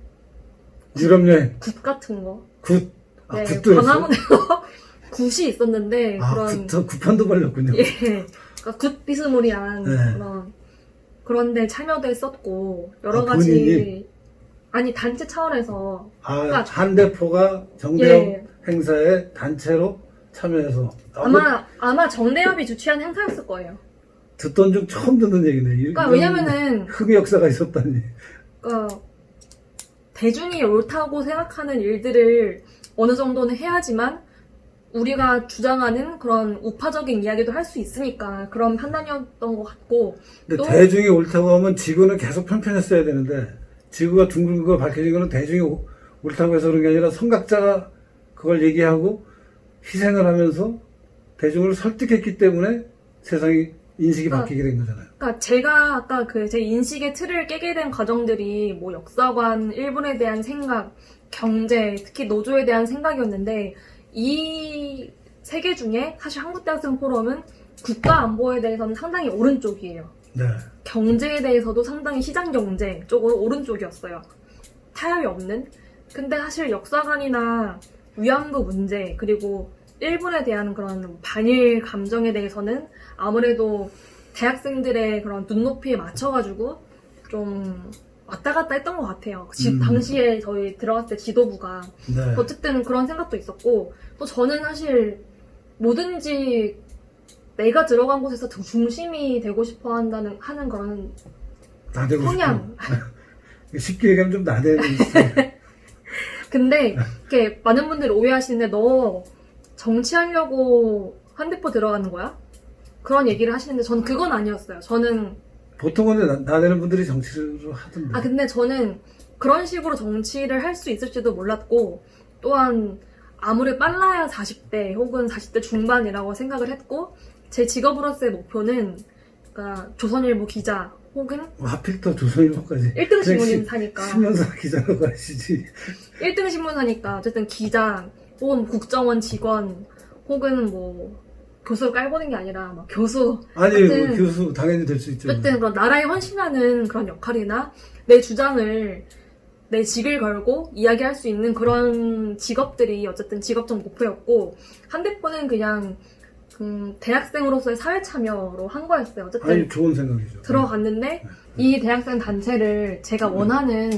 유럽 여행 굿 같은 거. 굿. 아, 네, 굿도 했어요? 광화문에서 굿이 있었는데 아, 그런 굿판도 걸렸군요. 예, 그러니까 굿 비스무리한 네. 그런데 참여도 했었고 여러 아, 가지 본인이? 아니 단체 차원에서 아, 그러니까- 한대포가 정대협 예. 행사에 단체로 참여해서 아마 정대협이 주최한 행사였을 거예요. 듣던 중 처음 듣는 얘기네. 그러니까 이런 왜냐면은 흑의 역사가 있었다니. 그러니까 대중이 옳다고 생각하는 일들을 어느 정도는 해야지만 우리가 주장하는 그런 우파적인 이야기도 할 수 있으니까 그런 판단이었던 것 같고 근데 또- 대중이 옳다고 하면 지구는 계속 편편했어야 되는데 지구가 둥근 거 밝혀진 거는 대중이 옳다고 해서 그런 게 아니라 선각자가 그걸 얘기하고 희생을 하면서 대중을 설득했기 때문에 세상이 인식이 바뀌게 된 거잖아요. 그러니까 제가 아까 제 인식의 틀을 깨게 된 과정들이 뭐 역사관, 일본에 대한 생각, 경제, 특히 노조에 대한 생각이었는데 이 세 개 중에 사실 한국대학생 포럼은 국가 안보에 대해서는 상당히 오른쪽이에요. 네. 경제에 대해서도 상당히 시장 경제 쪽으로 오른쪽이었어요. 타협이 없는. 근데 사실 역사관이나 위안부 문제 그리고 일본에 대한 그런 반일 감정에 대해서는 아무래도 대학생들의 그런 눈높이에 맞춰가지고 좀 왔다 갔다 했던 것 같아요. 당시에 저희 들어갔을 때 지도부가. 네. 어쨌든 그런 생각도 있었고, 또 저는 사실 뭐든지 내가 들어간 곳에서 중심이 되고 싶어 하는 그런 나대고 성향. 싶어. 쉽게 얘기하면 좀 나대는 있어요. 근데 이렇게 많은 분들이 오해하시는데 너 정치하려고 한대포 들어가는 거야? 그런 얘기를 하시는데 저는 그건 아니었어요. 저는 보통은 나대는 분들이 정치를 하던데. 근데 저는 그런 식으로 정치를 할 수 있을지도 몰랐고 또한 아무리 빨라야 40대 혹은 40대 중반이라고 생각을 했고 제 직업으로서의 목표는 그러니까 조선일보 기자 혹은 하필 또 조선일보까지. 1등 신문사니까 신문사 기자라고 하시지. 1등 신문사니까 어쨌든 기자 혹은 국정원 직원 혹은 뭐 교수를 깔보는 게 아니라 막 교수 아니, 어쨌든- 뭐 교수 당연히 될 수 있죠. 어쨌든 그런 나라에 헌신하는 그런 역할이나 내 주장을 내 직을 걸고 이야기할 수 있는 그런 직업들이 어쨌든 직업적 목표였고 한대포는 그냥 대학생으로서의 사회 참여로 한 거였어요. 어쨌든 아니, 좋은 생각이죠. 들어갔는데 이 대학생 단체를 제가 원하는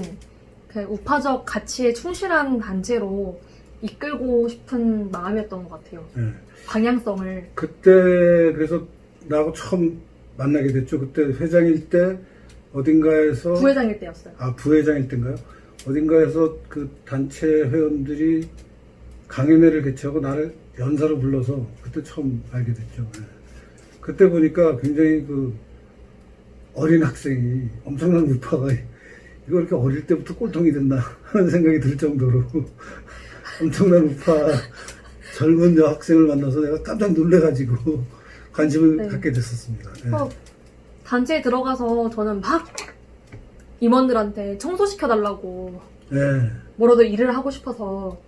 그 우파적 가치에 충실한 단체로 이끌고 싶은 마음이었던 것 같아요. 네. 방향성을. 그때 그래서 나하고 처음 만나게 됐죠. 그때 회장일 때 어딘가에서 부회장일 때였어요. 부회장일 때인가요? 어딘가에서 그 단체 회원들이 강연회를 개최하고 나를 연사로 불러서 그때 처음 알게 됐죠. 네. 그때 보니까 굉장히 그 어린 학생이 엄청난 우파가 이거 이렇게 어릴 때부터 꼴통이 됐나 하는 생각이 들 정도로 엄청난 우파 젊은 여학생을 만나서 내가 깜짝 놀래가지고 관심을 네. 갖게 됐었습니다. 네. 단체에 들어가서 저는 막 임원들한테 청소시켜달라고 네. 뭐라도 일을 하고 싶어서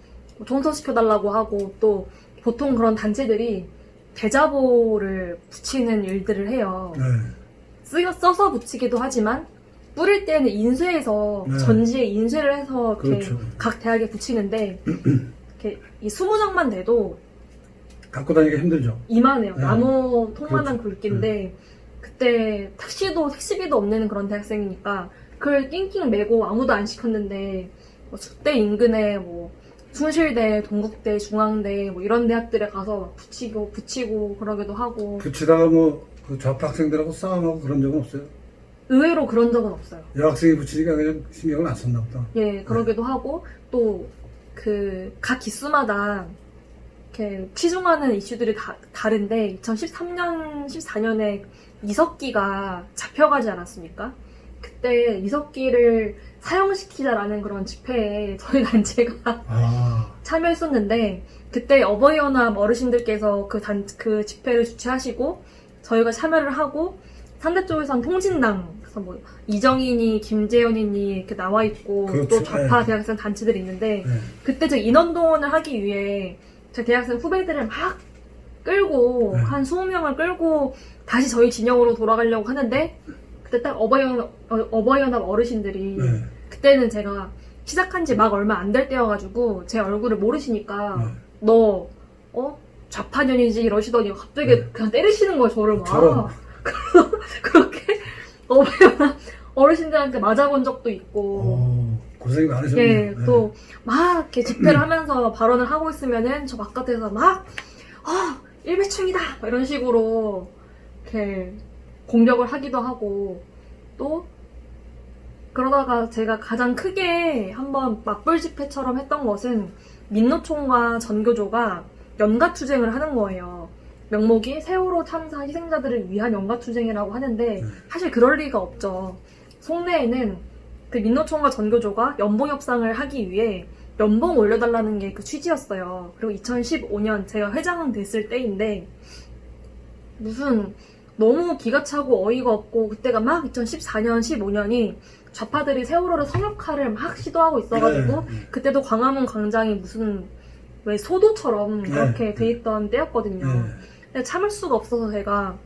청소시켜달라고 하고 또 보통 그런 단체들이 대자보를 붙이는 일들을 해요. 네. 써서 붙이기도 하지만 뿌릴 때는 인쇄해서 네. 전지에 인쇄를 해서 이렇게 그렇죠. 각 대학에 붙이는데 이렇게 이 20장만 돼도 갖고 다니기 힘들죠. 이만해요. 네. 나무 통만한 그렇죠. 굵기인데 그때 택시비도 없는 그런 대학생이니까 그걸 낑낑 메고 아무도 안 시켰는데 뭐 숙대 인근에 뭐 숭실대, 동국대, 중앙대 뭐 이런 대학들에 가서 막 붙이고 그러기도 하고 붙이다가 뭐 그 좌파 학생들하고 싸움하고 그런 적은 없어요. 의외로 그런 적은 없어요. 여학생이 붙이니까 그냥 신경을 안 썼나 보다. 예, 그러기도 하고 또 그 각 기수마다 이렇게 치중하는 이슈들이 다른데 2013년, 14년에 이석기가 잡혀가지 않았습니까? 그때 이석기를 사형시키자라는 그런 집회에 저희 단체가 참여했었는데 그때 어버이연합 어르신들께서 그 집회를 주최하시고 저희가 참여를 하고 상대 쪽에선 통진당 그래서 뭐 이정인이 김재현이니 이렇게 나와 있고 그렇죠. 또 좌파 네. 대학생 단체들이 있는데 네. 그때 저 인원동원을 하기 위해 제 대학생 후배들을 막 끌고 네. 한 20명을 끌고 다시 저희 진영으로 돌아가려고 하는데 그때 딱 어버이연합 어르신들이 네. 그때는 제가 시작한 지 막 얼마 안 될 때여가지고 제 얼굴을 모르시니까 네. 너 좌파년이지 이러시더니 갑자기 네. 그냥 때리시는 거예요, 저를 막. 저런. 그렇게 어머나 어르신들한테 맞아본 적도 있고. 고생이 많으셨네요. 예, 또 막 이렇게 집회를 하면서 발언을 하고 있으면은 저 바깥에서 막 일배충이다 이런 식으로 이렇게 공격을 하기도 하고, 또 그러다가 제가 가장 크게 한번 맞불 집회처럼 했던 것은 민노총과 전교조가 연가투쟁을 하는 거예요. 명목이 세월호 참사 희생자들을 위한 연가투쟁이라고 하는데 사실 그럴 리가 없죠. 속내에는 그 민노총과 전교조가 연봉 협상을 하기 위해 연봉 올려달라는 게 그 취지였어요. 그리고 2015년 제가 회장 됐을 때인데 무슨 너무 기가 차고 어이가 없고, 그때가 막 2014년, 15년이 좌파들이 세월호를 성역화를 막 시도하고 있어가지고 네. 그때도 광화문 광장이 무슨 왜 소도처럼 네. 그렇게 돼 있던 때였거든요. 네. 근데 참을 수가 없어서 제가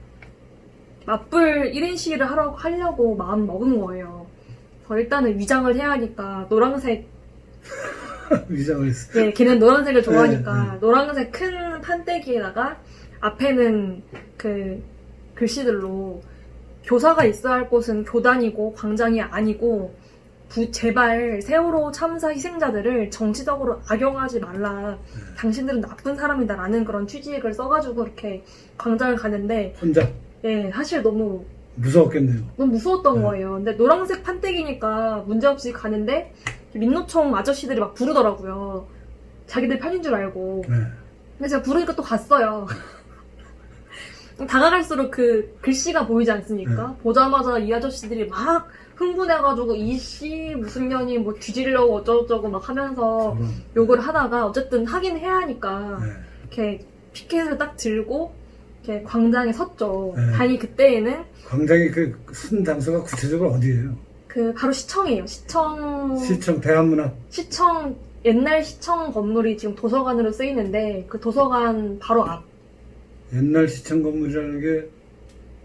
맞불 1인 시위를 하려고 마음 먹은 거예요. 그래서 일단은 위장을 해야 하니까 노란색, 위장을 했어요. 예, 걔는 노란색을 좋아하니까 네. 노란색 큰 판때기에다가 앞에는 그 글씨들로 교사가 있어야 할 곳은 교단이고 광장이 아니고 제발 세월호 참사 희생자들을 정치적으로 악용하지 말라. 당신들은 나쁜 사람이다라는 그런 취지의 글을 써가지고 이렇게 광장을 가는데, 혼자 예, 사실 너무 무서웠겠네요. 무서웠던 네. 거예요. 근데 노란색 판때기니까 문제없이 가는데 민노총 아저씨들이 막 부르더라고요. 자기들 편인 줄 알고. 네. 근데 제가 부르니까 또 갔어요. 다가갈수록 그 글씨가 보이지 않습니까? 보자마자 이 아저씨들이 막 흥분해가지고 이씨 무슨 년이 뭐 뒤지려고 어쩌고저쩌고 막 하면서 저런. 욕을 하다가 어쨌든 하긴 해야 하니까 네. 이렇게 피켓을 딱 들고 이렇게 광장에 섰죠. 네. 다행히 그때에는 광장이 그 쓴 장소가 구체적으로 어디예요? 그 바로 시청이에요. 시청 대한문화. 시청, 옛날 시청 건물이 지금 도서관으로 쓰이는데 그 도서관 바로 앞. 옛날 시청 건물이라는 게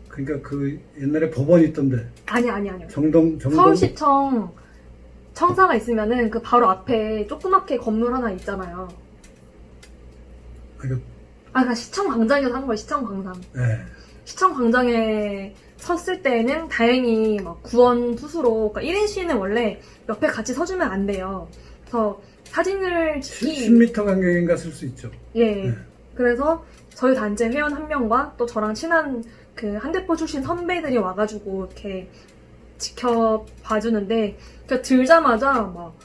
그러니까 그 옛날에 법원이 있던데 아니요. 정동 서울시청 청사가 있으면은 그 바로 앞에 조그맣게 건물 하나 있잖아요. 그러니까, 그러니까 시청 광장에서 한 거예요. 시청 광장. 네. 시청 광장에 섰을 때는 다행히 막 구원 투수로, 그러니까 1인 시위는 원래 옆에 같이 서주면 안 돼요. 그래서 사진을 찍기 10m 간격인가 쓸 수 있죠. 예. 네. 그래서 저희 단체 회원 한 명과 또 저랑 친한 그 한대포 출신 선배들이 와가지고 이렇게 지켜봐주는데, 그러니까 들자마자 막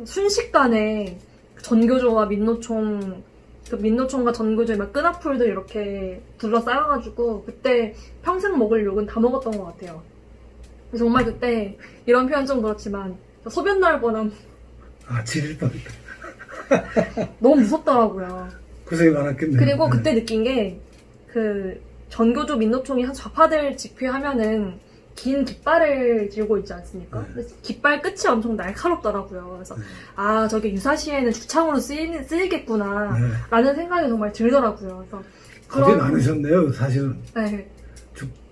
순식간에 전교조와 민노총, 그 민노총과 전교조의 막 끈앞풀들 이렇게 둘러싸여가지고 그때 평생 먹을 욕은 다 먹었던 것 같아요. 그래서 정말 그때 이런 표현 좀 그렇지만 소변 나올 뻔한, 지릴 뻔했다. 너무 무섭더라고요. 고생이 많았겠네요. 그리고 네. 그때 느낀 게 그 전교조 민노총이 한 좌파들 집회하면은 긴 깃발을 들고 있지 않습니까? 근데 깃발 끝이 엄청 날카롭더라고요. 그래서 저게 유사시에는 죽창으로 쓰이겠구나 네. 라는 생각이 정말 들더라고요. 그래서 겁이 많으셨네요, 사실은. 네.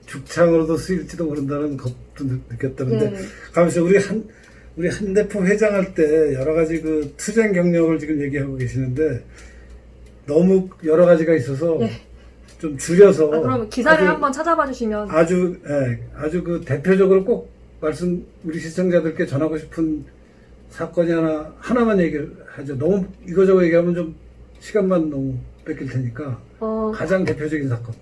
죽창으로도 쓰일지도 모른다는 겁도 느꼈다는데, 네. 가면서 우리 한대포 회장할 때 여러 가지 그 투쟁 경력을 지금 얘기하고 계시는데, 너무 여러 가지가 있어서 네. 좀 줄여서. 그럼 기사를 한번 찾아봐 주시면. 아주 그 대표적으로 꼭 우리 시청자들께 전하고 싶은 사건이 하나만 얘기를 하죠. 너무 이거저거 얘기하면 좀 시간만 너무 뺏길 테니까. 가장 대표적인 사건.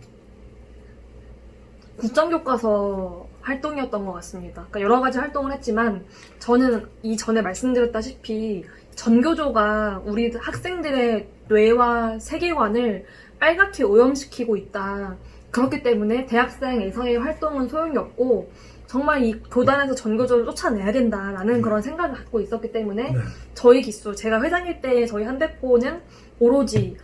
국정교과서 활동이었던 것 같습니다. 그러니까 여러 가지 활동을 했지만 저는 이전에 말씀드렸다시피 전교조가 우리 학생들의 뇌와 세계관을 빨갛게 오염시키고 있다. 그렇기 때문에 대학생에서의 활동은 소용이 없고 정말 이 교단에서 전교조를 쫓아내야 된다라는 그런 생각을 갖고 있었기 때문에 네. 저희 기수, 제가 회장일 때 저희 한대포는 오로지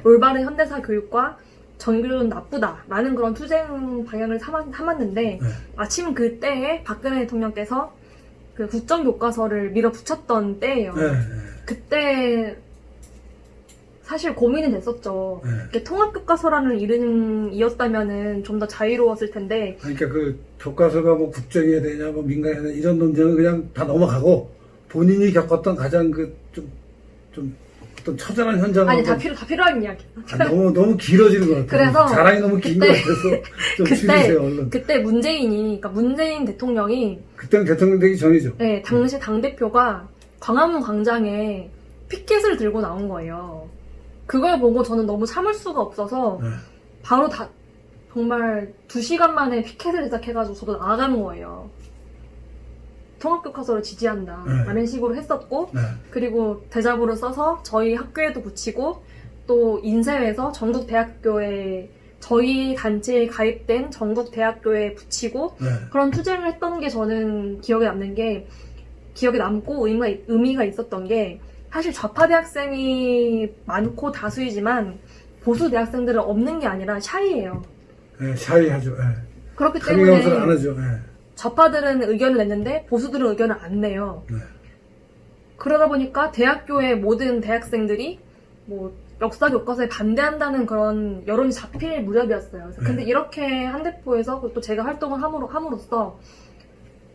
올바른 현대사 교육과 전교조는 나쁘다라는 그런 투쟁 방향을 삼았는데 네. 마침 그때에 박근혜 대통령께서 그 국정교과서를 밀어붙였던 때예요. 네. 그때 사실 고민이 됐었죠. 네. 이렇게 통합교과서라는 이름이었다면은 좀 더 자유로웠을 텐데, 그러니까 그 교과서가 뭐 국정해야 되냐, 뭐 민간해야 되냐, 이런 논쟁은 그냥 다 넘어가고, 본인이 겪었던 가장 좀 어떤 처절한 현장을. 아니, 다 필요한 이야기. 너무 길어지는 것 같아요. 그래서 자랑이 너무 긴 것 그때- 같아서 좀 줄이세요, 얼른. 그때 그러니까 문재인 대통령이, 그때는 대통령 되기 전이죠. 네, 당시 당대표가 광화문 광장에 피켓을 들고 나온 거예요. 그걸 보고 저는 너무 참을 수가 없어서, 네. 바로 정말 2시간 만에 피켓을 제작해가지고 저도 나가는 거예요. 통합교과서를 지지한다. 네. 라는 식으로 했었고, 네. 그리고 대자보를 써서 저희 학교에도 붙이고, 또 인쇄해서 전국 대학교에, 저희 단체에 가입된 전국 대학교에 붙이고, 네. 그런 투쟁을 했던 게 저는 기억에 남고 의미가 있었던 게, 사실 좌파 대학생이 많고 다수이지만, 보수 대학생들은 없는 게 아니라 샤이예요. 네, 샤이하죠. 네. 그렇기 카밍아웃을 때문에 안 하죠. 네. 좌파들은 의견을 냈는데 보수들은 의견을 안 내요. 네. 그러다 보니까 대학교의 모든 대학생들이 뭐 역사 교과서에 반대한다는 그런 여론이 잡힐 무렵이었어요. 네. 근데 이렇게 한대포에서 또 제가 활동을 함으로써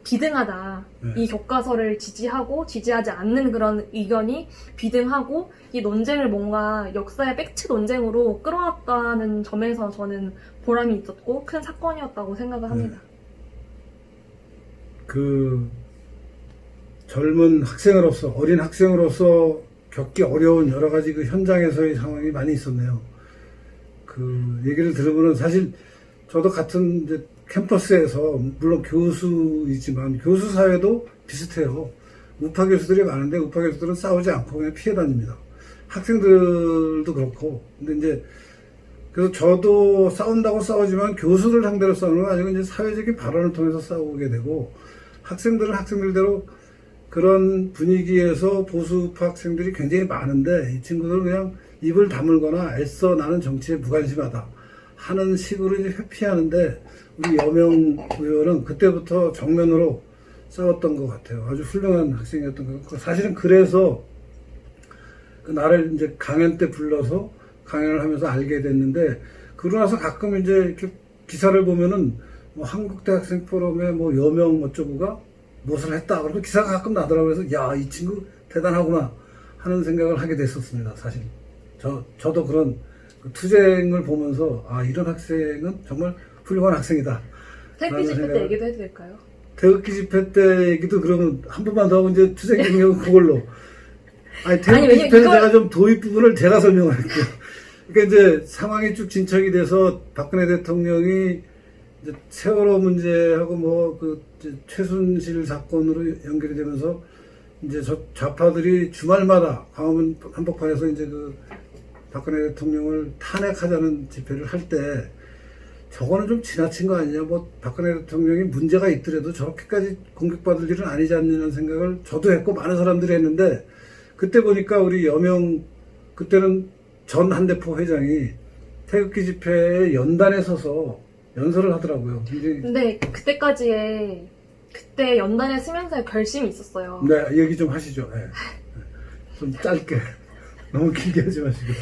비등하다. 네. 이 교과서를 지지하고 지지하지 않는 그런 의견이 비등하고 이 논쟁을 뭔가 역사의 팩트 논쟁으로 끌어왔다는 점에서 저는 보람이 있었고 큰 사건이었다고 생각을 합니다. 그 젊은 학생으로서, 어린 학생으로서 겪기 어려운 여러 가지 그 현장에서의 상황이 많이 있었네요. 그 얘기를 들으면은 사실 저도 같은 이제 캠퍼스에서 물론 교수이지만 교수 사회도 비슷해요. 우파 교수들이 많은데 우파 교수들은 싸우지 않고 그냥 피해 다닙니다. 학생들도 그렇고. 근데 이제 그래서 저도 싸운다고 싸우지만 교수를 상대로 싸우는 건 아니고 이제 사회적인 발언을 통해서 싸우게 되고, 학생들은 학생들대로 그런 분위기에서 보수파 학생들이 굉장히 많은데 이 친구들은 그냥 입을 다물거나 애써 나는 정치에 무관심하다 하는 식으로 이제 회피하는데, 우리 여명 의원은 그때부터 정면으로 싸웠던 것 같아요. 아주 훌륭한 학생이었던 것 같고, 사실은 그래서 그 나를 이제 강연 때 불러서 강연을 하면서 알게 됐는데, 그러고 나서 가끔 이제 이렇게 기사를 보면은 뭐 한국대학생 포럼에 뭐 여명 어쩌고가 무엇을 했다 그러고 기사가 가끔 나더라고요. 그래서 야, 이 친구 대단하구나 하는 생각을 하게 됐었습니다. 사실 저도 그런 그 투쟁을 보면서 아, 이런 학생은 정말 훌륭한 학생이다. 태극기 집회 때 얘기도 해도 될까요? 태극기 집회 때 얘기도 그러면 한 번만 더 하고 이제 투쟁 경력은 그걸로. 아니, 태극기 왜냐면 집회는 제가 좀 도입 부분을 제가 설명을 할게요. 그러니까 이제 상황이 쭉 진척이 돼서 박근혜 대통령이 이제 세월호 문제하고 뭐 그 최순실 사건으로 연결이 되면서 이제 저 좌파들이 주말마다 광화문 한복판에서 이제 그 박근혜 대통령을 탄핵하자는 집회를 할 때 저거는 좀 지나친 거 아니냐, 뭐 박근혜 대통령이 문제가 있더라도 저렇게까지 공격받을 일은 아니지 않느냐는 생각을 저도 했고 많은 사람들이 했는데, 그때 보니까 우리 여명, 그때는 전 한대포 회장이 태극기 집회에 연단에 서서 연설을 하더라고요. 근데 그때 연단에 쓰면서 결심이 있었어요. 네, 얘기 좀 하시죠. 네. 좀 짧게. 너무 길게 하지 마시고.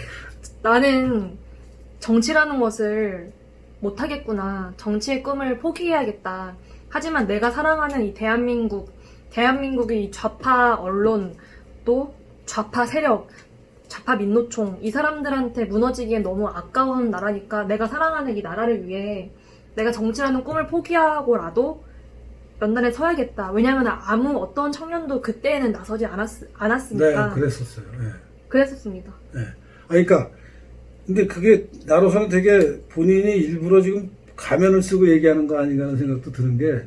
나는 정치라는 것을 못하겠구나. 정치의 꿈을 포기해야겠다. 하지만 내가 사랑하는 이 대한민국의 이 좌파 언론, 또 좌파 세력, 좌파 민노총, 이 사람들한테 무너지기엔 너무 아까운 나라니까 내가 사랑하는 이 나라를 위해 내가 정치라는 꿈을 포기하고라도 연단에 서야겠다. 왜냐하면 어떤 청년도 그때는 나서지 않았으니까. 네, 그랬었어요. 네. 그랬었습니다. 네. 그러니까 근데 그게 나로서는 되게 본인이 일부러 지금 가면을 쓰고 얘기하는 거 아닌가 하는 생각도 드는 게,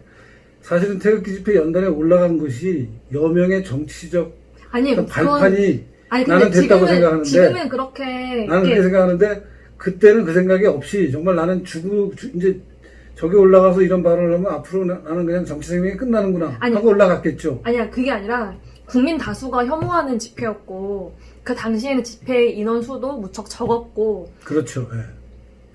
사실은 태극기 집회 연단에 올라간 것이 여명의 정치적 어떤 발판이 나는 됐다고 생각하는데, 지금은 그렇게 나는 그렇게 생각하는데, 그때는 그 생각이 없이 정말 나는 이제 저기 올라가서 이런 발언을 하면 앞으로 나는 그냥 정치 생명이 끝나는구나 하고 올라갔겠죠. 아니야, 그게 아니라 국민 다수가 혐오하는 집회였고, 그 당시에는 집회 인원 수도 무척 적었고, 그렇죠. 네.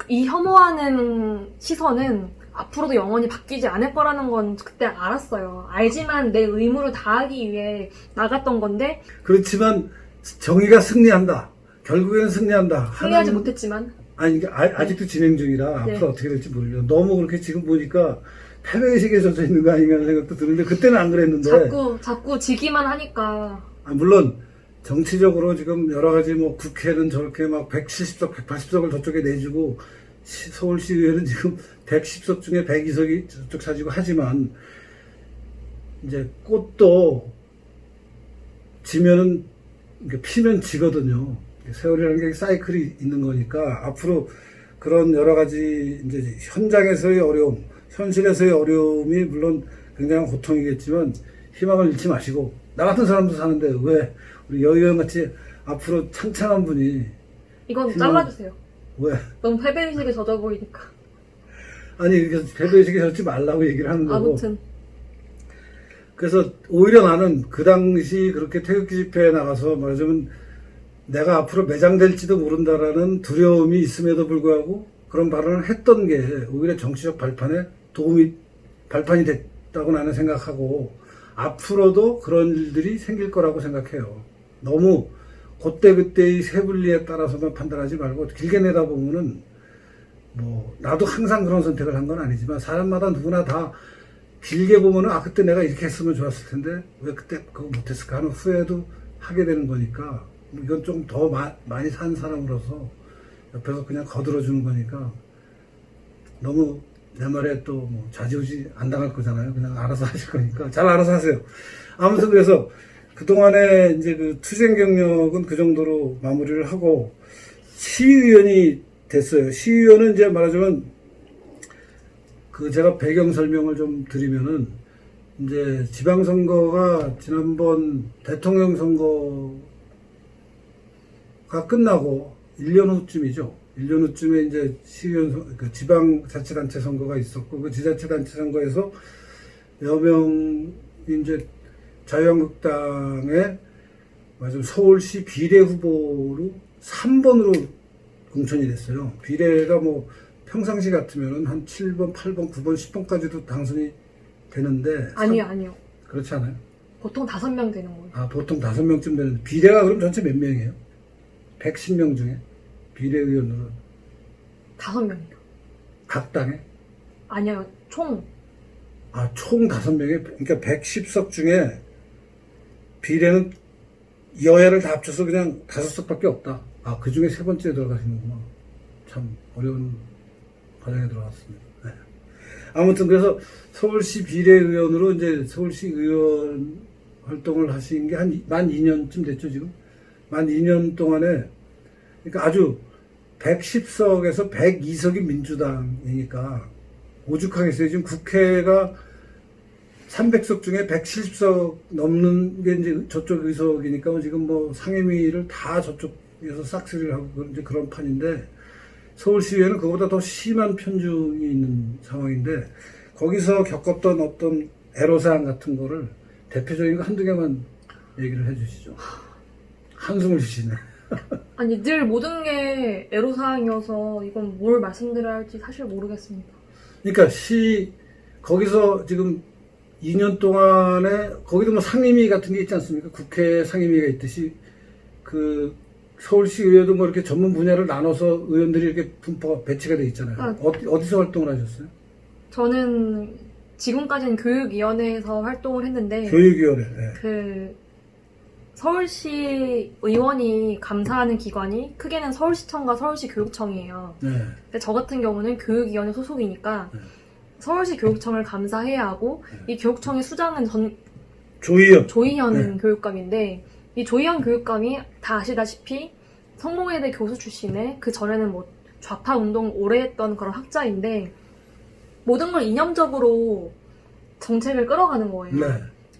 이 혐오하는 시선은 앞으로도 영원히 바뀌지 않을 거라는 건 그때 알았어요. 알지만 내 의무를 다하기 위해 나갔던 건데, 그렇지만 정의가 승리한다. 결국에는 승리한다. 승리하지 하는- 못했지만 아니, 이게 아직도 진행 중이라 네. 앞으로 어떻게 될지 모르겠어요. 너무 그렇게 지금 보니까 패배의식에 젖어 있는 거 아닌가 하는 생각도 드는데, 그때는 안 그랬는데. 자꾸 지기만 하니까 물론, 정치적으로 지금 여러 가지 뭐 국회는 저렇게 막 170석, 180석을 저쪽에 내주고, 서울시의회는 지금 110석 중에 102석이 저쪽 차지고 하지만, 이제 꽃도 지면은, 그러니까 피면 지거든요. 세월이라는 게 사이클이 있는 거니까 앞으로 그런 여러 가지 이제 현장에서의 어려움, 현실에서의 어려움이 물론 굉장한 고통이겠지만 희망을 잃지 마시고, 나 같은 사람도 사는데 왜 우리 여 의원 같이 앞으로 창창한 분이 이건 희망- 잘라주세요. 왜 너무 패배의식에 젖어 보이니까. 아니 그래서 패배의식에 젖지 말라고 얘기를 하는 거고. 아무튼 그래서 오히려 나는 그 당시 그렇게 태극기 집회에 나가서 말하자면 내가 앞으로 매장될지도 모른다라는 두려움이 있음에도 불구하고 그런 발언을 했던 게 오히려 정치적 발판에 발판이 됐다고 나는 생각하고, 앞으로도 그런 일들이 생길 거라고 생각해요. 너무 그때그때의 세분리에 따라서만 판단하지 말고 길게 내다보면은, 뭐 나도 항상 그런 선택을 한 건 아니지만 사람마다 누구나 다 길게 보면은 그때 내가 이렇게 했으면 좋았을 텐데 왜 그때 그거 못했을까 하는 후회도 하게 되는 거니까, 뭐 이건 좀 더 많이 산 사람으로서 옆에서 그냥 거들어주는 거니까 너무 내 말에 또 뭐 좌지우지 안 당할 거잖아요. 그냥 알아서 하실 거니까 잘 알아서 하세요. 아무튼 그래서 그동안에 이제 그 투쟁 경력은 그 정도로 마무리를 하고 시의원이 됐어요. 시의원은 이제 말하자면 그 제가 배경 설명을 좀 드리면은, 이제 지방선거가 지난번 대통령 선거가 끝나고 1년 후쯤이죠. 1년 후쯤에 이제 그 지방자치단체 선거가 있었고, 그 지자체단체 선거에서 여명 이제 자유한국당의 맞아 서울시 비례 후보로 3번으로 공천이 됐어요. 비례가 뭐 평상시 같으면은 한 7번, 8번, 9번, 10번까지도 당선이 되는데. 아니요. 그렇지 않아요? 보통 5명 되는 거예요. 보통 5명쯤 되는데, 비례가 그럼 전체 몇 명이에요? 110명 중에? 비례의원으로. 5명이요. 각 당에? 아니요. 총 총 5명에, 그러니까 110석 중에 비례는 여야를 다 합쳐서 그냥 5석밖에 없다. 그 중에 3번째에 들어가시는구나. 참 어려운 과정에 들어갔습니다. 네. 아무튼 그래서 서울시 비례의원으로 이제 서울시 의원 활동을 하신 게 만 2년쯤 됐죠, 지금? 만 2년 동안에, 그러니까 아주 110석에서 102석이 민주당이니까 오죽하겠어요. 지금 국회가 300석 중에 170석 넘는 게 이제 저쪽 의석이니까 지금 뭐 상임위를 다 저쪽에서 싹쓸이를 하고 이제 그런 판인데, 서울시의회는 그거보다 더 심한 편중이 있는 상황인데, 거기서 겪었던 어떤 애로사항 같은 거를 대표적인 거 한두 개만 얘기를 해주시죠. 한숨을 쉬시네. 아니 늘 모든 게 애로사항이어서 이건 뭘 말씀드려야 할지 사실 모르겠습니다. 그러니까 거기서 지금 2년 동안에 거기도 뭐 상임위 같은 게 있지 않습니까? 국회 상임위가 있듯이 그 서울시의회도 뭐 이렇게 전문 분야를 나눠서 의원들이 이렇게 분포가 배치가 돼 있잖아요. 어디서 활동을 하셨어요? 저는 지금까지는 교육위원회에서 활동을 했는데, 교육위원회. 네. 그 서울시 의원이 감사하는 기관이 크게는 서울시청과 서울시 교육청이에요. 네. 근데 저 같은 경우는 교육위원회 소속이니까 네. 서울시 교육청을 감사해야 하고, 이 교육청의 수장은 조희연. 네. 교육감인데, 이 조희연 교육감이 다 아시다시피 성공회대 교수 출신에, 그 전에는 뭐 좌파 운동 오래 했던 그런 학자인데, 모든 걸 이념적으로 정책을 끌어가는 거예요. 네.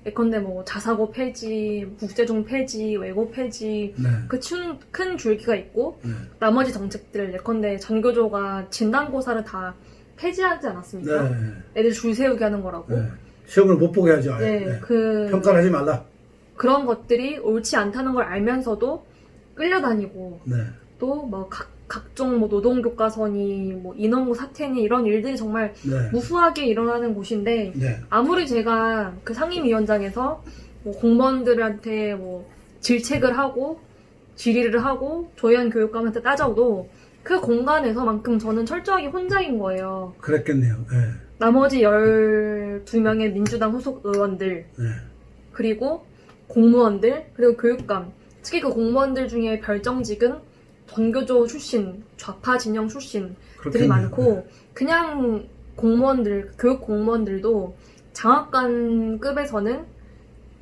예컨대 뭐 자사고 폐지, 국제중 폐지, 외고 폐지, 네. 그 큰 줄기가 있고, 네. 나머지 정책들, 예컨대 전교조가 진단고사를 다 폐지하지 않았습니까? 네. 애들 줄 세우게 하는 거라고. 네. 시험을 못 보게 하죠. 아예. 네, 네. 그 평가를 하지 말라. 그런 것들이 옳지 않다는 걸 알면서도 끌려다니고, 네. 또 뭐 각종 뭐 노동교과서니 뭐 인원고 사태니 이런 일들이 정말 네. 무수하게 일어나는 곳인데, 네. 아무리 제가 그 상임위원장에서 뭐 공무원들한테 뭐 질책을 하고 질의를 하고 조혜연 교육감한테 따져도 그 공간에서만큼 저는 철저하게 혼자인 거예요. 그랬겠네요. 예. 나머지 12명의 민주당 소속 의원들, 예. 그리고 공무원들, 그리고 교육감. 특히 그 공무원들 중에 별정직은 전교조 출신, 좌파 진영 출신들이 그렇겠네요. 많고, 그냥 공무원들, 교육 공무원들도 장학관급에서는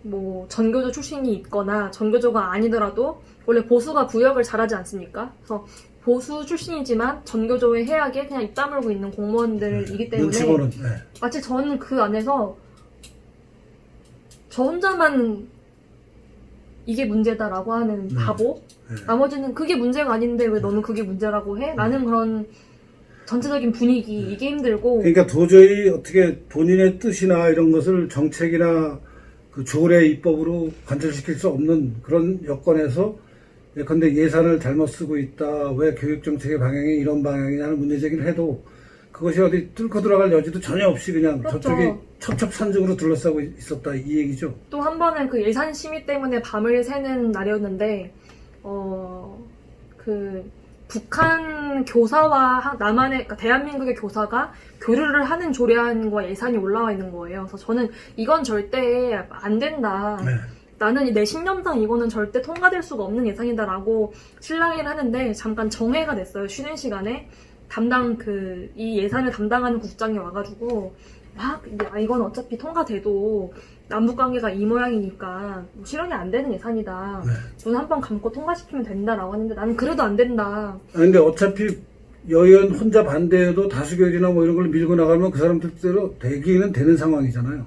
뭐 전교조 출신이 있거나 전교조가 아니더라도 원래 보수가 부역을 잘하지 않습니까? 그래서 보수 출신이지만 전교조의 해악에 그냥 입 다물고 있는 공무원들이기 때문에 눈치 보는. 예. 마치 저는 그 안에서 저 혼자만 이게 문제다라고 하는 바보? 예. 나머지는 그게 문제가 아닌데 왜 너는 그게 문제라고 해? 라는 그런 전체적인 분위기, 이게 힘들고. 그러니까 도저히 어떻게 본인의 뜻이나 이런 것을 정책이나 그 조례 입법으로 관철시킬 수 없는 그런 여건에서 예컨대 예산을 잘못 쓰고 있다, 왜 교육정책의 방향이 이런 방향이냐는 문제제기를 해도 그것이 어디 뚫고 들어갈 여지도 전혀 없이 그냥 그렇죠. 저쪽이 첩첩산중으로 둘러싸고 있었다 이 얘기죠. 또 한 번은 그 예산 심의 때문에 밤을 새는 날이었는데, 그 북한 교사와 남한의, 그러니까 대한민국의 교사가 교류를 하는 조례안과 예산이 올라와 있는 거예요. 그래서 저는 이건 절대 안 된다. 네. 나는 내 신념상 이거는 절대 통과될 수가 없는 예산이다라고 실랑이를 하는데 잠깐 정회가 됐어요. 쉬는 시간에 이 예산을 담당하는 국장이 와가지고 막 이건 어차피 통과돼도 남북관계가 이 모양이니까 뭐 실현이 안 되는 예산이다. 네. 눈 한 번 감고 통과시키면 된다라고 하는데 나는 그래도 안 된다. 근데 어차피 여의원 혼자 반대해도 다수결이나 뭐 이런 걸 밀고 나가면 그 사람들대로 되기는 되는 상황이잖아요.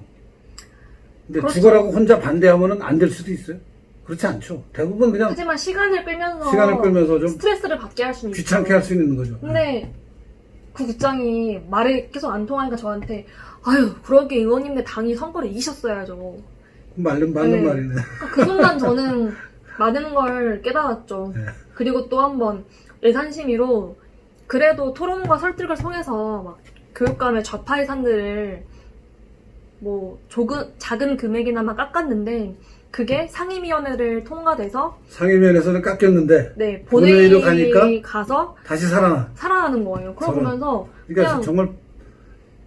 근데 그렇죠. 죽어라고 혼자 반대하면은 안 될 수도 있어요. 그렇지 않죠. 대부분 그냥 하지만 시간을 끌면서 좀 스트레스를 받게 할 수는 있죠. 귀찮게 할 수 있는 거죠. 근데 그 국장이 말이 계속 안 통하니까 저한테 아유 그러게 의원님네 당이 선거를 이기셨어야죠. 맞는 네. 말이네. 그 순간 저는 많은 걸 깨달았죠. 네. 그리고 또 한 번 예산심의로 그래도 토론과 설득을 통해서 막 교육감의 좌파 예산들을 뭐 작은 금액이나마 깎았는데 그게 상임위원회를 통과돼서 상임위원회에서는 깎였는데 네 본회의로 본회의 가니까 가서 다시 살아나. 살아나는 거예요. 그러고 저런. 보면서 그러니까 그냥 정말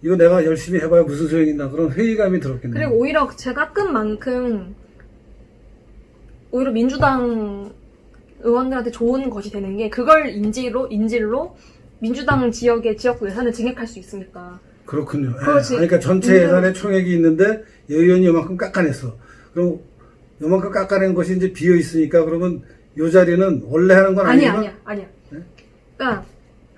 이거 내가 열심히 해봐야 무슨 소용이 있나 그런 회의감이 들었겠네요. 그리고 오히려 제가 깎은 만큼 오히려 민주당 의원들한테 좋은 것이 되는 게 그걸 인질로 민주당 지역의 지역구 예산을 증액할 수 있으니까. 그렇군요. 예. 그렇지. 그러니까 전체 예산의 총액이 있는데 여의원이 요만큼 깎아냈어. 그럼 요만큼 깎아낸 것이 이제 비어 있으니까 그러면 요 자리는 원래 하는 건 아니야. 아니야. 네? 그러니까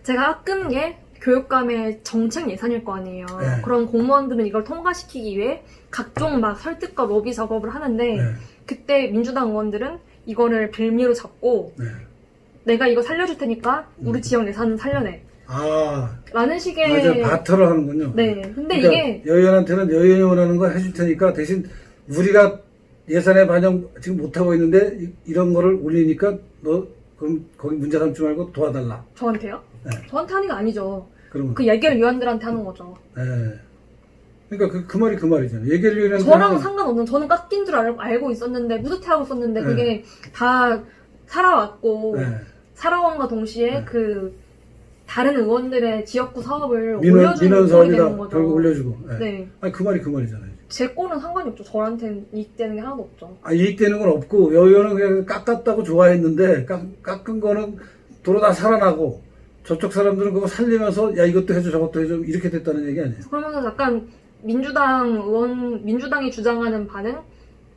제가 깎은 게 교육감의 정책 예산일 거 아니에요. 네. 그런 공무원들은 이걸 통과시키기 위해 각종 막 설득과 로비 작업을 하는데 네. 그때 민주당 의원들은 이거를 빌미로 잡고 네. 내가 이거 살려줄 테니까 우리 지역 예산은 살려내. 라는 식의 이제 바터를 하는군요. 네. 근데 그러니까 이게 여의원한테는 여의원이 원하는 거 해줄 테니까 대신 우리가 예산에 반영 지금 못하고 있는데 이런 거를 올리니까 너 그럼 거기 문제 삼지 말고 도와달라. 저한테요? 네. 저한테 하는 게 아니죠. 그러면 그 얘기를 위원들한테 하는 거죠. 네. 그러니까 그 말이 그 말이잖아요. 얘기를 위원한테 저랑 상관없는 저는 깎인 줄 알고 있었는데 뿌듯해하고 있었는데 네. 그게 다 살아왔고 네. 살아온과 동시에 네. 그 다른 의원들의 지역구 사업을 민원 올려주는 꼴이 되는 사업이다 거죠. 결국 올려주고. 네. 네. 아니 그 말이 그 말이잖아요. 제 꼴은 상관이 없죠. 저한테는 이익되는 게 하나도 없죠. 이익되는 건 없고 여의원은 그냥 깎았다고 좋아했는데 깎은 거는 도로 다 살아나고 저쪽 사람들은 그거 살리면서 야 이것도 해줘 저것도 해줘 이렇게 됐다는 얘기 아니에요. 그러면서 약간 민주당이 주장하는 바는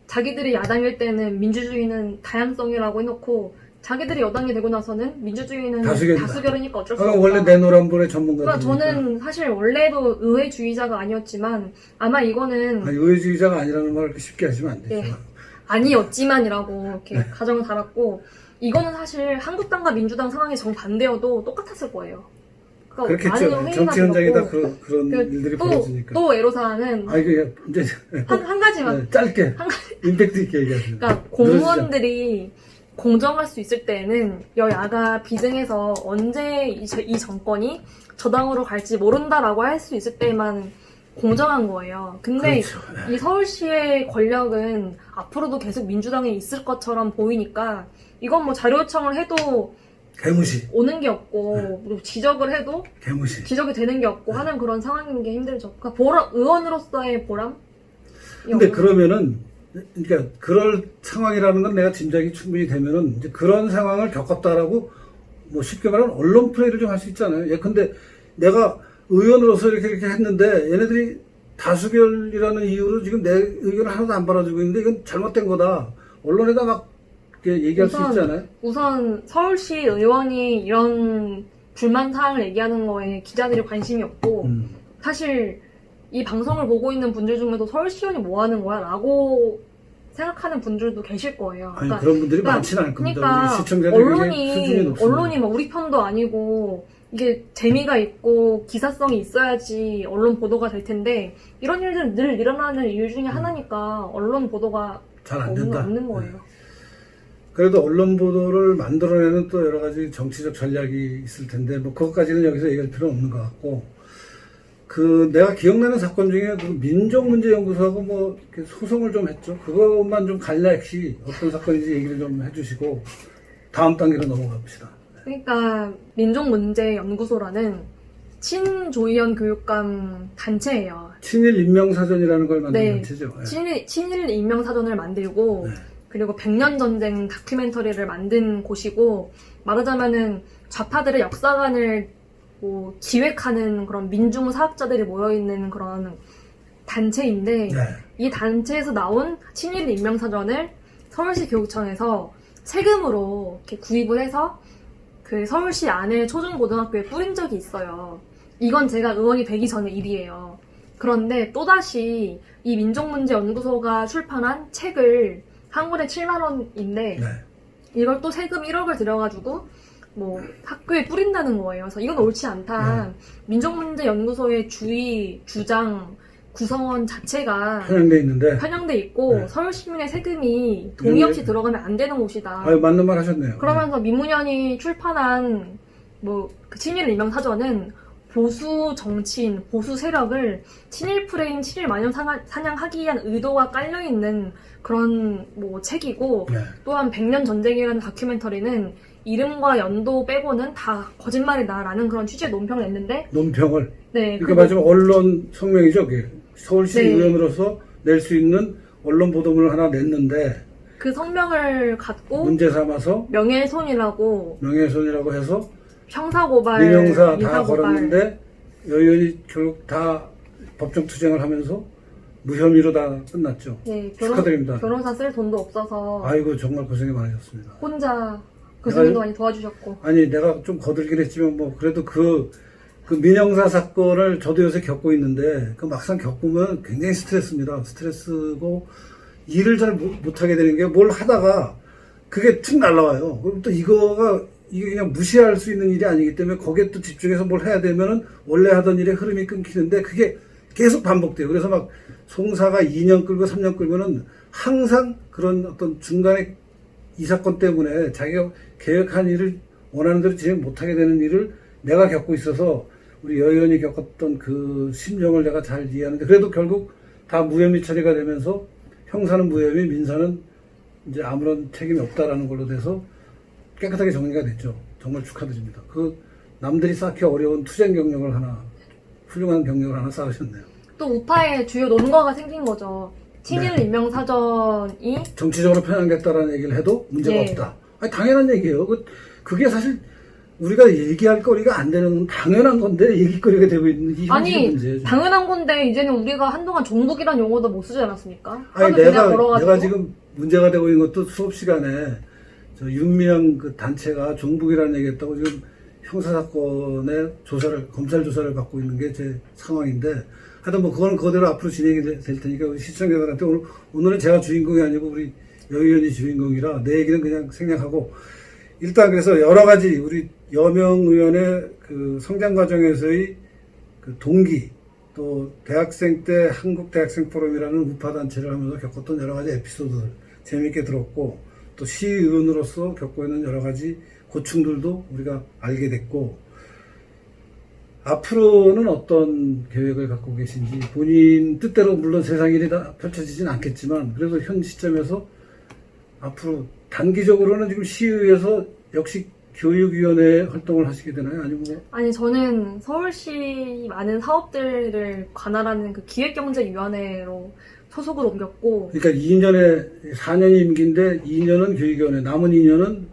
자기들이 야당일 때는 민주주의는 다양성이라고 해놓고 자기들이 여당이 되고 나서는 민주주의는 다수결이다. 다수결이니까 어쩔 수 없다. 원래 내노란불의 전문가들. 그러니까 저는 사실 원래도 의회주의자가 아니었지만 아마 이거는 의회주의자가 아니라는 말을 그렇게 쉽게 하시면 안 되죠. 예, 아니었지만이라고 이렇게 가정을 달았고 이거는 사실 한국당과 민주당 상황이 정반대여도 똑같았을 거예요. 그러니까 많은 그렇겠죠. 회의가 정치 현장이다 들었고, 그런 일들이 벌어지니까. 또 애로사항은 이게 이제 한 가지만 네, 짧게 한 가지. 임팩트 있게 얘기하세요. 그러니까 공무원들이 공정할 수 있을 때는 여야가 비등해서 언제 이 정권이 저당으로 갈지 모른다라고 할 수 있을 때만 공정한 거예요. 근데 그렇죠. 이 서울시의 권력은 앞으로도 계속 민주당에 있을 것처럼 보이니까 이건 뭐 자료 요청을 해도 개무시. 오는 게 없고 그리고 지적을 해도 개무시. 지적이 되는 게 없고 하는 그런 상황인 게 힘들죠. 그러니까 의원으로서의 보람? 근데 그러면은, 그러니까 그럴 상황이라는 건 내가 짐작이 충분히 되면은 이제 그런 상황을 겪었다라고 뭐 쉽게 말하면 언론 플레이를 좀 할 수 있잖아요. 예컨대 내가 의원으로서 이렇게 했는데 얘네들이 다수결이라는 이유로 지금 내 의견을 하나도 안 받아주고 있는데 이건 잘못된 거다. 언론에다 막 이렇게 얘기할 수 있잖아요. 우선 서울시 의원이 이런 불만 사항을 얘기하는 거에 기자들이 관심이 없고 사실 이 방송을 보고 있는 분들 중에도 서울시의원이 뭐 하는 거야? 라고 생각하는 분들도 계실 거예요. 아니, 그런 분들이 많지는 않을 겁니다. 그러니까 우리 시청자들이 수준이 높습니다. 언론이 막 우리 편도 아니고 이게 재미가 있고 기사성이 있어야지 언론 보도가 될 텐데 이런 일들은 늘 일어나는 일 중에 하나니까 언론 보도가 잘 안 된다. 없는 거예요. 네. 그래도 언론 보도를 만들어내는 또 여러 가지 정치적 전략이 있을 텐데 뭐 그것까지는 여기서 얘기할 필요는 없는 것 같고 내가 기억나는 사건 중에 그 민족문제연구소하고 뭐 이렇게 소송을 좀 했죠. 그것만 좀 간략히 어떤 사건인지 얘기를 좀 해주시고 다음 단계로 넘어가 봅시다. 그러니까 민족문제연구소라는 친조희연 교육감 단체예요. 친일 인명사전이라는 걸 만든 네. 단체죠. 네. 친일 인명사전을 만들고 네. 그리고 백년전쟁 다큐멘터리를 만든 곳이고 말하자면은 좌파들의 역사관을 뭐 기획하는 그런 민중사학자들이 모여있는 그런 단체인데 네. 이 단체에서 나온 친일 인명사전을 서울시 교육청에서 세금으로 이렇게 구입을 해서 그 서울시 안에 초중고등학교에 뿌린 적이 있어요. 이건 제가 의원이 되기 전의 일이에요. 그런데 또다시 이 민족문제연구소가 출판한 책을 한 권에 7만 원인데 네. 이걸 또 세금 1억을 들여가지고 뭐 학교에 뿌린다는 거예요. 그래서 이건 옳지 않다. 민족문제연구소의 주의, 주장, 구성원 자체가 편향돼 있고 네. 서울 시민의 세금이 동의 없이 들어가면 안 되는 곳이다. 아유, 맞는 말 하셨네요. 그러면서 민문현이 출판한 뭐 그 친일 인명 사전은 보수 정치인, 보수 세력을 친일 프레임, 친일 만연 사냥하기 위한 의도가 깔려 있는 그런 뭐 책이고 네. 또한 백년 전쟁이라는 다큐멘터리는 이름과 연도 빼고는 다 거짓말이다라는 그런 취지의 논평을 냈는데 논평을. 네. 그러니까 마지막 언론 성명이죠. 그게. 서울시 네. 의원으로서 낼 수 있는 언론 보도문을 하나 냈는데 그 성명을 갖고 문제 삼아서 명예훼손이라고 해서 형사고발, 민형사 다 민사고발. 걸었는데 여의원이 결국 다 법정 투쟁을 하면서 무혐의로 다 끝났죠. 네, 축하드립니다. 변호사 쓸 돈도 없어서 아이고 정말 고생이 많으셨습니다. 혼자 교수님도 많이 도와주셨고. 아니 내가 좀 거들긴 했지만 뭐 그래도 그 민형사 사건을 저도 요새 겪고 있는데 그 막상 겪으면 굉장히 스트레스입니다. 스트레스고 일을 잘 못하게 되는 게 뭘 하다가 그게 툭 날라와요. 그럼 또 이게 그냥 무시할 수 있는 일이 아니기 때문에 거기에 또 집중해서 뭘 해야 되면은 원래 하던 일의 흐름이 끊기는데 그게 계속 반복돼요. 그래서 막 송사가 2년 끌고 3년 끌면은 항상 그런 어떤 중간에 이 사건 때문에 자기가 계획한 일을 원하는 대로 진행 못하게 되는 일을 내가 겪고 있어서 우리 여 의원이 겪었던 그 심정을 내가 잘 이해하는데 그래도 결국 다 무혐의 처리가 되면서 형사는 무혐의, 민사는 이제 아무런 책임이 없다라는 걸로 돼서 깨끗하게 정리가 됐죠. 정말 축하드립니다. 그 남들이 쌓기 어려운 투쟁 경력을 훌륭한 경력을 하나 쌓으셨네요. 또 우파의 주요 논거가 생긴 거죠. 친일 네. 인명사전이 정치적으로 편향됐다라는 얘기를 해도 문제가 네. 없다. 아니, 당연한 얘기예요. 그게 사실 우리가 얘기할 거리가 안 되는 당연한 건데 얘기거리가 되고 있는 이 현실 문제죠. 당연한 건데 이제는 우리가 한동안 종북이란 용어도 못 쓰지 않았습니까? 아니 내가 지금 문제가 되고 있는 것도 수업 시간에 저 윤미향 그 단체가 종북이라는 얘기했다고 지금 형사사건의 검찰 조사를 받고 있는 게 제 상황인데 하여튼 뭐 그거는 그대로 앞으로 진행이 될 테니까 우리 시청자들한테 오늘은 제가 주인공이 아니고 우리 여 의원이 주인공이라 내 얘기는 그냥 생략하고 일단 그래서 여러 가지 우리 여명 의원의 그 성장 과정에서의 그 동기 또 대학생 때 한국 대학생 포럼이라는 우파 단체를 하면서 겪었던 여러 가지 에피소드들 재미있게 들었고 또 시의원으로서 겪고 있는 여러 가지 고충들도 우리가 알게 됐고 앞으로는 어떤 계획을 갖고 계신지 본인 뜻대로 물론 세상 일이 다 펼쳐지진 않겠지만 그래도 현 시점에서 앞으로 단기적으로는 지금 시의회에서 역시 교육위원회 활동을 하시게 되나요? 아니면 뭐 아니, 저는 서울시 많은 사업들을 관할하는 그 기획경제위원회로 소속을 옮겼고, 그러니까 2년에 4년이 임기인데 2년은 교육위원회, 남은 2년은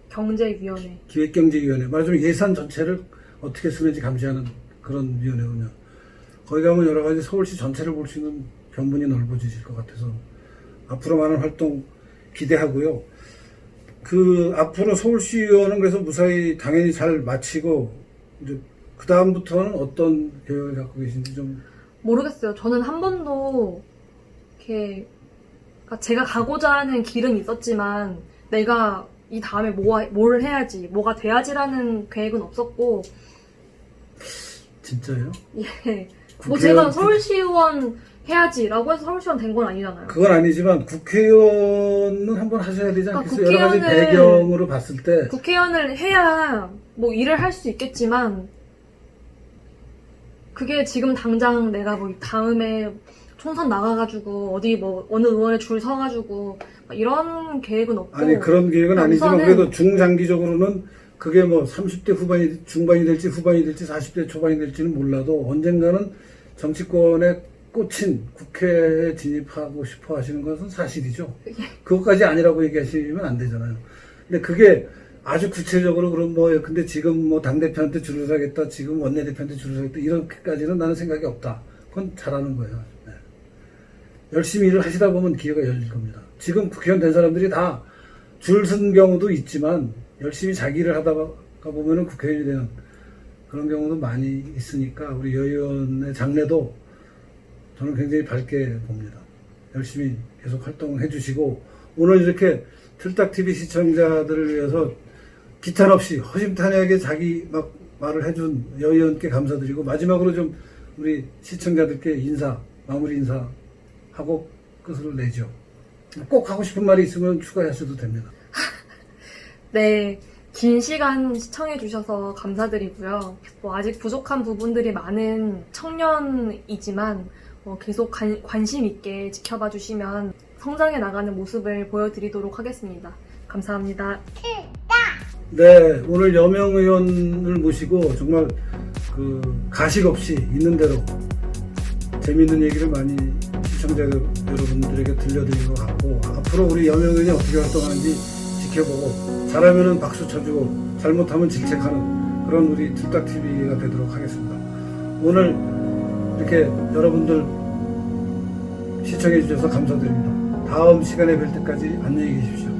경제위원회. 기획경제위원회. 말하자면 예산 전체를 어떻게 쓰는지 감시하는 그런 위원회군요. 거기 가면 여러 가지 서울시 전체를 볼 수 있는 견문이 넓어지실 것 같아서 앞으로 많은 활동 기대하고요. 그 앞으로 서울시의원은 그래서 무사히 당연히 잘 마치고 이제 그 다음부터는 어떤 계획을 갖고 계신지 좀. 모르겠어요. 저는 한 번도 이렇게 그러니까 제가 가고자 하는 길은 있었지만 내가 이 다음에 뭘 해야지, 뭐가 돼야지라는 계획은 없었고, 진짜요? 예. 뭐 제가 서울시의원 해야지라고 해서 서울시의원 된 건 아니잖아요. 그건 아니지만 국회의원은 한번 하셔야 되지 않겠어요? 그러니까 여러 가지 배경으로 봤을 때 국회의원을 해야 뭐 일을 할 수 있겠지만 그게 지금 당장 내가 뭐 다음에 총선 나가가지고 어디 뭐 어느 의원에 줄 서가지고 막 이런 계획은 없고. 아니 그런 계획은 아니지만 우선은 그래도 중장기적으로는 그게 뭐 30대 후반이 중반이 될지 후반이 될지 40대 초반이 될지는 몰라도 언젠가는 정치권에 꽂힌 국회에 진입하고 싶어 하시는 것은 사실이죠. 그것까지 아니라고 얘기하시면 안 되잖아요. 근데 그게 아주 구체적으로 그럼 뭐 근데 지금 뭐 당대표한테 줄을 서겠다, 지금 원내대표한테 줄을 서겠다 이렇게까지는 나는 생각이 없다. 그건 잘하는 거예요. 네. 열심히 일을 하시다 보면 기회가 열릴 겁니다. 지금 국회의원 된 사람들이 다 줄 선 경우도 있지만 열심히 자기 일을 하다가 보면은 국회의원이 되는 그런 경우도 많이 있으니까 우리 여 의원의 장래도 저는 굉장히 밝게 봅니다. 열심히 계속 활동해 주시고 오늘 이렇게 틀딱TV 시청자들을 위해서 기탄 없이 허심탄회하게 자기 막 말을 해준 여 의원께 감사드리고 마지막으로 좀 우리 시청자들께 마무리 인사하고 끝을 내죠. 꼭 하고 싶은 말이 있으면 추가하셔도 됩니다. 네, 긴 시간 시청해주셔서 감사드리고요. 뭐 아직 부족한 부분들이 많은 청년이지만 계속 관심 있게 지켜봐 주시면 성장해 나가는 모습을 보여드리도록 하겠습니다. 감사합니다. 네, 오늘 여명 의원을 모시고 정말 그 가식 없이 있는 대로 재미있는 얘기를 많이 시청자 여러분들에게 들려드린 것 같고 앞으로 우리 여명 의원이 어떻게 활동하는지 지켜보고 잘하면은 박수 쳐주고 잘못하면 질책하는 그런 우리 틀딱TV가 되도록 하겠습니다. 오늘 이렇게 여러분들 시청해 주셔서 감사드립니다. 다음 시간에 뵐 때까지 안녕히 계십시오.